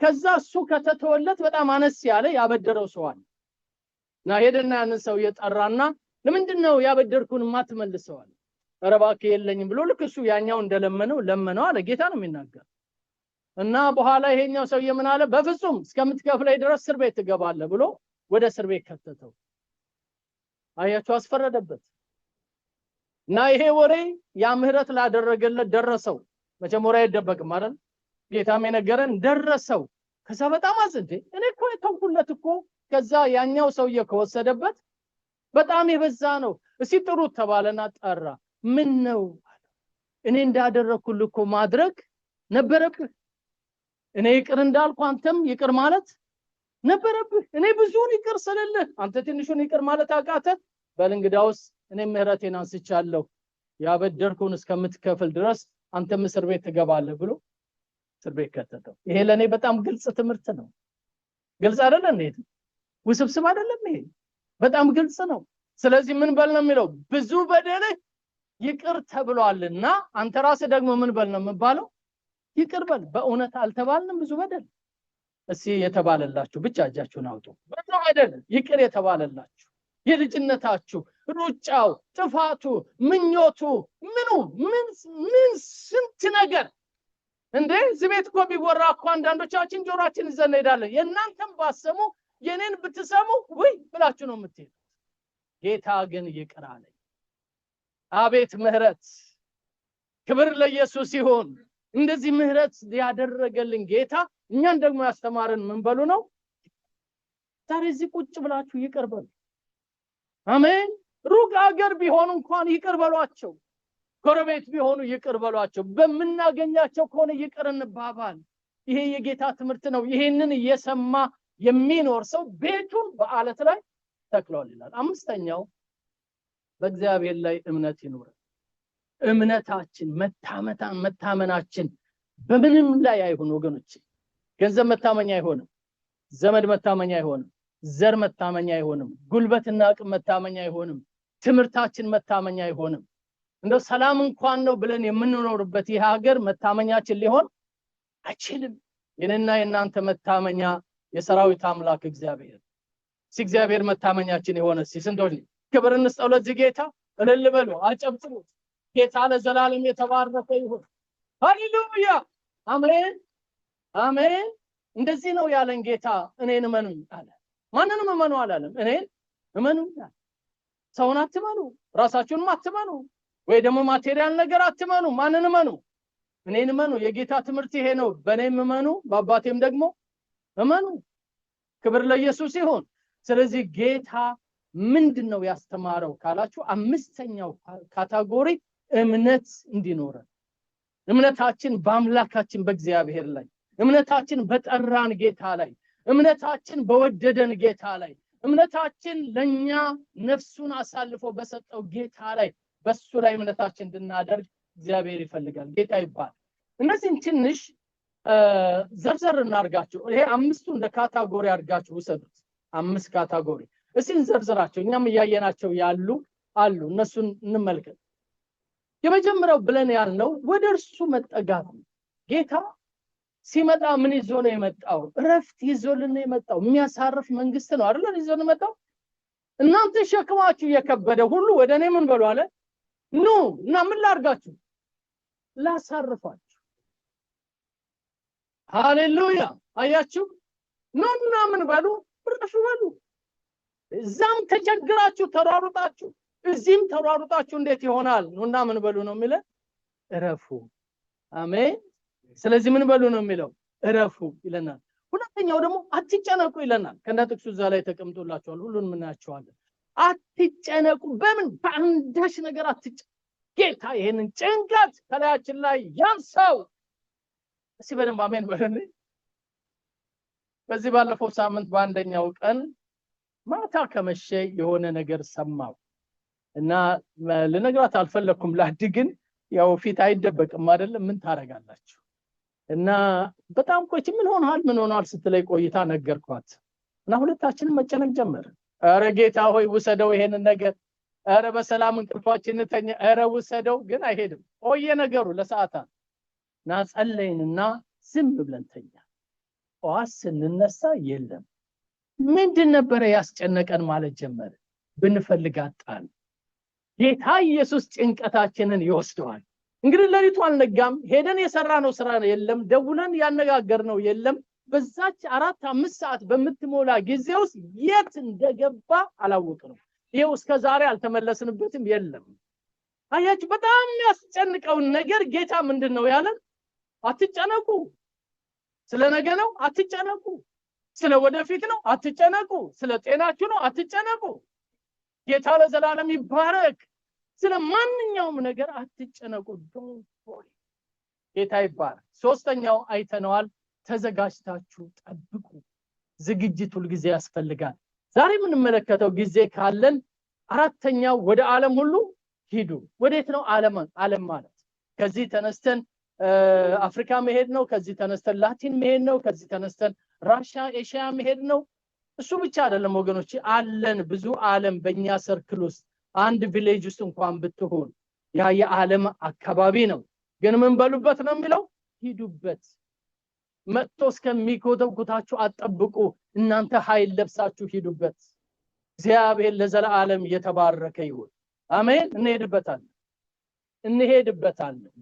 ከዛ እሱ ከተተወለት በጣም አነስ ያለ ያበደረው ሰው አለ እና ሄደና ያንን ሰው የጠራና ለምንድነው ያበደርኩን ማትመልሰው አለ። ኧረ እባክህ የለኝም ብሎ ልክ እሱ ያኛው እንደለመነው አለ። ጌታ ነው የሚናገር። እና በኋላ ይሄኛው ሰውዬ ምን አለ? በፍጹም እስከምትከፍለኝ ድረስ እስር ቤት ትገባለህ ብሎ ወደ እስር ቤት ከተተው። አያችሁ፣ አስፈረደበት። እና ይሄ ወሬ ያ ምህረት ላደረገለት ደረሰው። መቼም ወሬ አይደበቅም አይደል? ጌታም የነገረን ደረሰው። ከዛ በጣም አዘንኩ። እኔ እኮ የተውኩለት እኮ ከዛ ያኛው ሰውዬ ከወሰደበት በጣም የበዛ ነው። እስቲ ጥሩት ተባለና ጠራ። ምን ነው? እኔ እንዳደረኩልህ እኮ ማድረግ ነበረብህ። እኔ ይቅር እንዳልኩ አንተም ይቅር ማለት ነበረብህ። እኔ ብዙውን ይቅር ስለልህ አንተ ትንሹን ይቅር ማለት አቃተህ። በል እንግዳውስ እኔ ምህረቴን አንስቻለሁ፣ ያበደርኩን እስከምትከፍል ድረስ አንተም እስር ቤት ትገባለህ ብሎ እስር ቤት ከተተው። ይሄ ለኔ በጣም ግልጽ ትምህርት ነው። ግልጽ አይደለም እንዴ? ውስብስብ አይደለም ይሄ፣ በጣም ግልጽ ነው። ስለዚህ ምን በል ነው የሚለው? ብዙ በደልህ ይቅር ተብሏልና አንተ ራስህ ደግሞ ምን በል ነው የምባለው? ይቅር በል። በእውነት አልተባልንም ብዙ በደል? እስቲ የተባለላችሁ ብቻ እጃችሁን አውጡ። ብዙ በደል ይቅር የተባለላችሁ፣ የልጅነታችሁ ሩጫው፣ ጥፋቱ፣ ምኞቱ፣ ምን ስንት ነገር እንዴ! እዚህ ቤት እኮ ቢወራ እኮ አንዳንዶቻችን ጆሮአችን ይዘን እንሄዳለን። የእናንተም ባሰሙ የኔን ብትሰሙ ወይ ብላችሁ ነው የምትሄዱት። ጌታ ግን ይቅር አለኝ። አቤት ምህረት! ክብር ለኢየሱስ ይሁን። እንደዚህ ምህረት ያደረገልን ጌታ እኛን ደግሞ ያስተማረን ምን በሉ ነው? ዛሬ እዚህ ቁጭ ብላችሁ ይቅር በሉ። አሜን። ሩቅ አገር ቢሆኑ እንኳን ይቅር በሏቸው። ጎረቤት ቢሆኑ ይቅር በሏቸው። በመናገኛቸው ከሆነ ይቅር እንባባል። ይሄ የጌታ ትምህርት ነው። ይሄንን እየሰማ የሚኖር ሰው ቤቱን በአለት ላይ ተክሏል ይላል። አምስተኛው በእግዚአብሔር ላይ እምነት ይኖር። እምነታችን መታመናችን በምንም ላይ አይሆን ወገኖች። ገንዘብ መታመኛ አይሆንም፣ ዘመድ መታመኛ አይሆንም፣ ዘር መታመኛ አይሆንም፣ ጉልበትና አቅም መታመኛ አይሆንም፣ ትምህርታችን መታመኛ አይሆንም። እንደው ሰላም እንኳን ነው ብለን የምንኖርበት ይህ ሀገር መታመኛችን ሊሆን አይችልም። የነና የናንተ መታመኛ የሰራዊት አምላክ እግዚአብሔር። እግዚአብሔር መታመኛችን የሆነ ሲስንቶች ክብር እንስጠው ለዚህ ጌታ። እልል በሉ፣ አጨብጭቡ። ጌታ ለዘላለም የተባረከ ይሁን። ሃሌሉያ! አሜን አሜን። እንደዚህ ነው ያለን ጌታ። እኔን እመኑኝ አለ። ማንንም እመኑ አላለም። እኔን እመኑኝ አለ። ሰውን አትመኑ፣ ራሳችሁንም አትመኑ፣ ወይ ደግሞ ማቴሪያል ነገር አትመኑ። ማንንም እመኑ? እኔን እመኑ። የጌታ ትምህርት ይሄ ነው። በእኔም እመኑ፣ በአባቴም ደግሞ እመኑ። ክብር ለኢየሱስ ይሁን። ስለዚህ ጌታ ምንድነው ያስተማረው ካላችሁ፣ አምስተኛው ካታጎሪ እምነት እንዲኖረን። እምነታችን በአምላካችን በእግዚአብሔር ላይ፣ እምነታችን በጠራን ጌታ ላይ፣ እምነታችን በወደደን ጌታ ላይ፣ እምነታችን ለኛ ነፍሱን አሳልፎ በሰጠው ጌታ ላይ፣ በሱ ላይ እምነታችን እንድናደርግ እግዚአብሔር ይፈልጋል። ጌታ ይባል። እነዚህን ትንሽ ዘርዘር እናርጋችሁ። ይሄ አምስቱ እንደ ካታጎሪ አድርጋችሁ ውሰዱት። 5 ካታጎሪ እስኪ እንዘርዝራቸው። እኛም እያየናቸው ያሉ አሉ። እነሱን እንመልከት። የመጀመሪያው ብለን ያልነው ወደ እርሱ መጠጋት ነው። ጌታ ሲመጣ ምን ይዞ ነው የመጣው? እረፍት ይዞልን ነው የመጣው። የሚያሳርፍ መንግስት ነው አይደል ይዞ ነው የመጣው። እናንተ ሸክማችሁ የከበደ ሁሉ ወደ እኔ ምን በሉ አለ፣ ኑ እና ምን ላርጋችሁ? ላሳርፋችሁ። ሃሌሉያ! አያችሁ? ኑና ምን በሉ? እረፉ በሉ። እዛም ተቸግራችሁ ተሯሩጣችሁ እዚህም ተሯሩጣችሁ እንዴት ይሆናል? ኑና ምን በሉ ነው የሚለው? እረፉ። አሜን። ስለዚህ ምን በሉ ነው የሚለው? እረፉ ይለናል። ሁለተኛው ደግሞ አትጨነቁ ይለናል። ከነጥቅሱ እዛ ላይ ተቀምጦላችኋል። ሁሉን ምናያቸዋለን። አትጨነቁ። በምን? በአንዳች ነገር አትጨነቁ። ጌታ ይሄንን ጭንቀት ከላያችን ላይ ያንሳው። እስኪ በደንብ አሜን በሉ። በዚህ ባለፈው ሳምንት በአንደኛው ቀን ማታ ከመሸ የሆነ ነገር ሰማው እና ለነገራት አልፈለኩም። ላድግን ያው ፊት አይደበቅም አይደለም፣ ምን ታረጋላችሁ? እና በጣም ቆይቼ ምን ሆነሃል ስትለይ ቆይታ ነገርኳት እና ሁለታችንም መጨነቅ ጀመርን። አረ ጌታ ሆይ ውሰደው ይሄንን ነገር፣ አረ በሰላም እንቅልፋችን ተኛ፣ አረ ውሰደው። ግን አይሄድም። ቆየ ነገሩ ለሰዓታት እና ጸለይንና ዝም ብለን ተኛ። ጧት ስንነሳ የለም። ምንድን ነበረ ያስጨነቀን ማለት ጀመረ። ብንፈልግ አጣን። ጌታ ኢየሱስ ጭንቀታችንን ይወስደዋል። እንግዲህ ለሊቱ አልነጋም። ሄደን የሰራነው ስራ የለም፣ ደውለን ያነጋገርነው የለም። በዛች 4-5 ሰዓት በምትሞላ ጊዜ ውስጥ የት እንደገባ አላወቅንም። ይሄው እስከ ዛሬ አልተመለስንበትም። የለም። አያችሁ፣ በጣም ያስጨንቀውን ነገር ጌታ ምንድነው ያለን? አትጨነቁ። ስለ ነገ ነው አትጨነቁ። ስለ ወደፊት ነው አትጨነቁ። ስለ ጤናችሁ ነው አትጨነቁ። ጌታ ለዘላለም ይባረክ። ስለ ማንኛውም ነገር አትጨነቁ። ጌታ ይባረክ። ሶስተኛው አይተነዋል። ተዘጋጅታችሁ ጠብቁ። ዝግጅት ሁሉ ጊዜ ያስፈልጋል። ዛሬ የምንመለከተው ጊዜ ካለን አራተኛው ወደ ዓለም ሁሉ ሂዱ። ወዴት ነው ዓለም? ዓለም ማለት ከዚህ ተነስተን አፍሪካ መሄድ ነው። ከዚህ ተነስተን ላቲን መሄድ ነው። ከዚህ ተነስተን ራሽያ፣ ኤሽያ መሄድ ነው። እሱ ብቻ አይደለም ወገኖች፣ አለን ብዙ ዓለም በእኛ ሰርክል ውስጥ። አንድ ቪሌጅ ውስጥ እንኳን ብትሆን ያ የዓለም አካባቢ ነው። ግን ምን በሉበት ነው የሚለው? ሂዱበት። መጥቶ እስከሚኮተኩታችሁ አጠብቁ። እናንተ ኃይል ለብሳችሁ ሂዱበት። እግዚአብሔር ለዘላለም የተባረከ ይሁን። አሜን። እንሄድበታለን።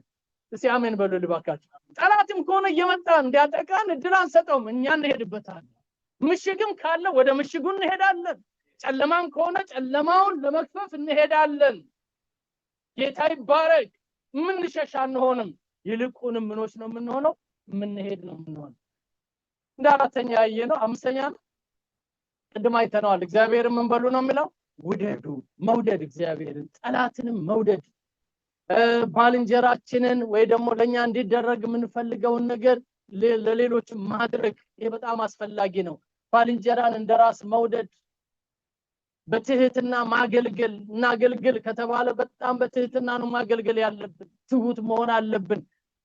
እስቲ አሜን በሉ ልባካችሁ። ጠላትም ከሆነ እየመጣ እንዲያጠቃን እድል አንሰጠውም። እኛ እንሄድበታለን። ምሽግም ካለ ወደ ምሽጉ እንሄዳለን። ጨለማም ከሆነ ጨለማውን ለመክፈፍ እንሄዳለን። ጌታ ይባረክ። ምን ሸሽ አንሆንም። ይልቁንም ምኖች ነው የምንሆነው? የምንሄድ ነው የምንሆነው። እንደ አራተኛ ያየነው አምስተኛ ቅድም አይተነዋል። እግዚአብሔርን ምን በሉ ነው የሚለው? ውደዱ። መውደድ እግዚአብሔርን፣ ጠላትንም መውደድ፣ ባልንጀራችንን ወይ ደግሞ ለኛ እንዲደረግ የምንፈልገውን ነገር ለሌሎች ማድረግ። ይሄ በጣም አስፈላጊ ነው። ባልንጀራን እንደራስ መውደድ፣ በትህትና ማገልገል። እናገልግል ከተባለ በጣም በትህትና ነው ማገልገል ያለብን። ትሁት መሆን አለብን።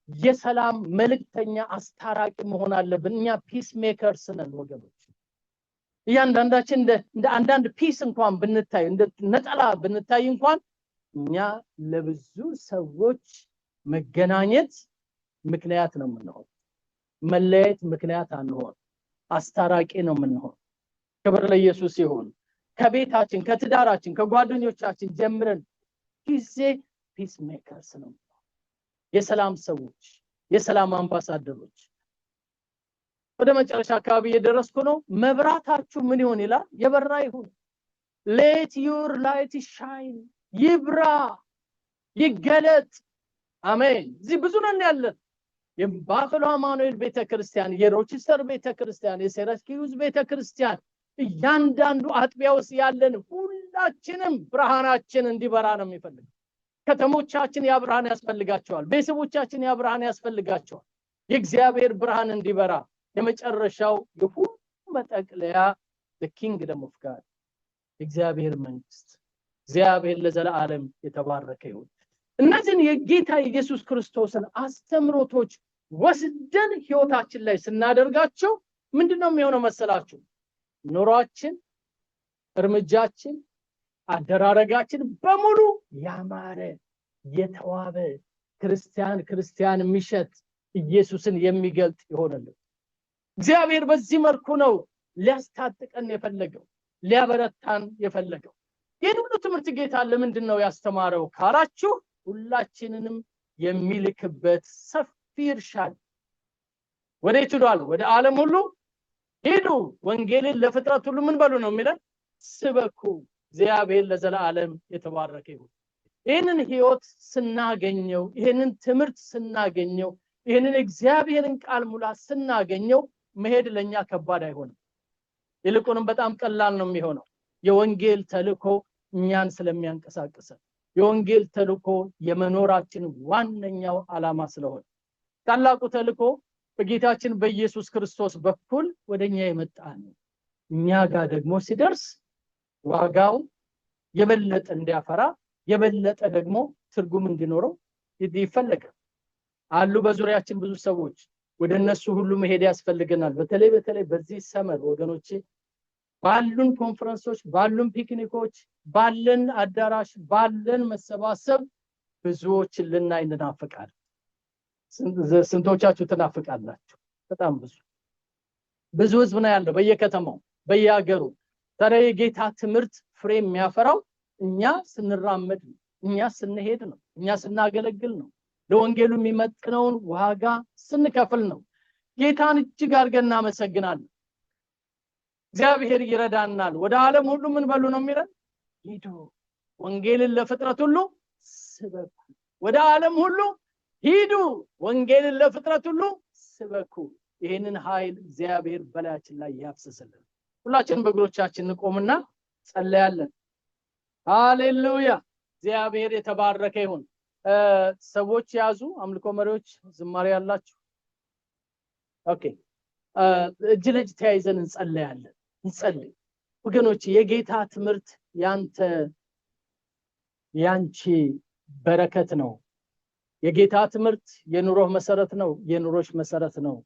የሰላም መልእክተኛ አስታራቂ መሆን አለብን። እኛ ፒስ ሜከርስ ነን ወገኖች። እያንዳንዳችን እንደ አንዳንድ ፒስ እንኳን ብንታይ፣ እንደ ነጠላ ብንታይ እንኳን እኛ ለብዙ ሰዎች መገናኘት ምክንያት ነው የምንሆን። መለያየት ምክንያት አንሆን። አስታራቂ ነው የምንሆን። ክብር ለኢየሱስ ይሁን። ከቤታችን፣ ከትዳራችን፣ ከጓደኞቻችን ጀምረን ጊዜ ፒስ ሜከርስ ነው። የሰላም ሰዎች፣ የሰላም አምባሳደሮች። ወደ መጨረሻ አካባቢ እየደረስኩ ነው። መብራታችሁ ምን ይሁን ይላል? የበራ ይሁን። let your light shine፣ ይብራ፣ ይገለጥ። አሜን። እዚህ ብዙ ነን ያለን። የባፈሎ አማኑኤል ቤተክርስቲያን፣ የሮችስተር ቤተክርስቲያን፣ የሴራስኪዩስ ቤተክርስቲያን፣ እያንዳንዱ አጥቢያ ውስጥ ያለን ሁላችንም ብርሃናችን እንዲበራ ነው የሚፈልገው። ከተሞቻችን ያ ብርሃን ያስፈልጋቸዋል። ቤተሰቦቻችን ያ ብርሃን ያስፈልጋቸዋል። የእግዚአብሔር ብርሃን እንዲበራ። የመጨረሻው የሁሉ መጠቅለያ the kingdom of God፣ የእግዚአብሔር መንግስት። እግዚአብሔር ለዘላለም የተባረከ ይሁን። እነዚህን የጌታ ኢየሱስ ክርስቶስን አስተምሮቶች ወስደን ህይወታችን ላይ ስናደርጋቸው ምንድነው የሚሆነው መሰላችሁ? ኑሯችን፣ እርምጃችን፣ አደራረጋችን በሙሉ ያማረ የተዋበ ክርስቲያን የሚሸት ኢየሱስን የሚገልጥ ይሆንልን። እግዚአብሔር በዚህ መልኩ ነው ሊያስታጥቀን የፈለገው፣ ሊያበረታን የፈለገው። ይህን ሁሉ ትምህርት ጌታ ለምንድን ነው ያስተማረው ካላችሁ፣ ሁላችንንም የሚልክበት ሰፊ እርሻ። ወዴት ሄዷል? ወደ ዓለም ሁሉ ሄዱ፣ ወንጌልን ለፍጥረት ሁሉ ምን በሉ ነው የሚለው? ስበኩ። እግዚአብሔር ለዘላለም የተባረከ ይሁን። ይህንን ህይወት ስናገኘው፣ ይህንን ትምህርት ስናገኘው፣ ይህንን እግዚአብሔርን ቃል ሙላት ስናገኘው መሄድ ለኛ ከባድ አይሆንም። ይልቁንም በጣም ቀላል ነው የሚሆነው። የወንጌል ተልእኮ እኛን ስለሚያንቀሳቅሰን፣ የወንጌል ተልእኮ የመኖራችን ዋነኛው ዓላማ ስለሆነ፣ ታላቁ ተልእኮ በጌታችን በኢየሱስ ክርስቶስ በኩል ወደኛ የመጣ ነው። እኛ ጋር ደግሞ ሲደርስ ዋጋው የበለጠ እንዲያፈራ፣ የበለጠ ደግሞ ትርጉም እንዲኖረው ይፈልጋል። አሉ በዙሪያችን ብዙ ሰዎች፣ ወደ እነሱ ሁሉ መሄድ ያስፈልገናል። በተለይ በዚህ ሰመር ወገኖቼ፣ ባሉን ኮንፈረንሶች፣ ባሉን ፒክኒኮች፣ ባለን አዳራሽ፣ ባለን መሰባሰብ ብዙዎችን ልናይ እንናፍቃለን። ስንቶቻችሁ ትናፍቃላችሁ? በጣም ብዙ ህዝብ ነው ያለው በየከተማው በየሀገሩ። ታዲያ የጌታ ትምህርት ፍሬ የሚያፈራው እኛ ስንራመድ ነው፣ እኛ ስንሄድ ነው፣ እኛ ስናገለግል ነው፣ ለወንጌሉ የሚመጥነውን ዋጋ ስንከፍል ነው። ጌታን እጅግ አድርገን እናመሰግናለን። እግዚአብሔር ይረዳናል። ወደ ዓለም ሁሉ ምን በሉ ነው የሚለን? ሂዱ፣ ወንጌልን ለፍጥረት ሁሉ ስበኩ። ወደ ዓለም ሁሉ ሂዱ፣ ወንጌልን ለፍጥረት ሁሉ ስበኩ። ይህንን ኃይል እግዚአብሔር በላያችን ላይ ያፍስስልን። ሁላችንም በእግሮቻችን እንቆምና ጸልያለን። ሃሌሉያ! እግዚአብሔር የተባረከ ይሁን። ሰዎች ያዙ፣ አምልኮ መሪዎች ዝማሬ ያላችሁ። ኦኬ፣ እጅ ለእጅ ተያይዘን እንጸልያለን። እንጸልይ ወገኖች። የጌታ ትምህርት ያንቺ በረከት ነው። የጌታ ትምህርት የኑሮህ መሰረት ነው፣ የኑሮሽ መሰረት ነው።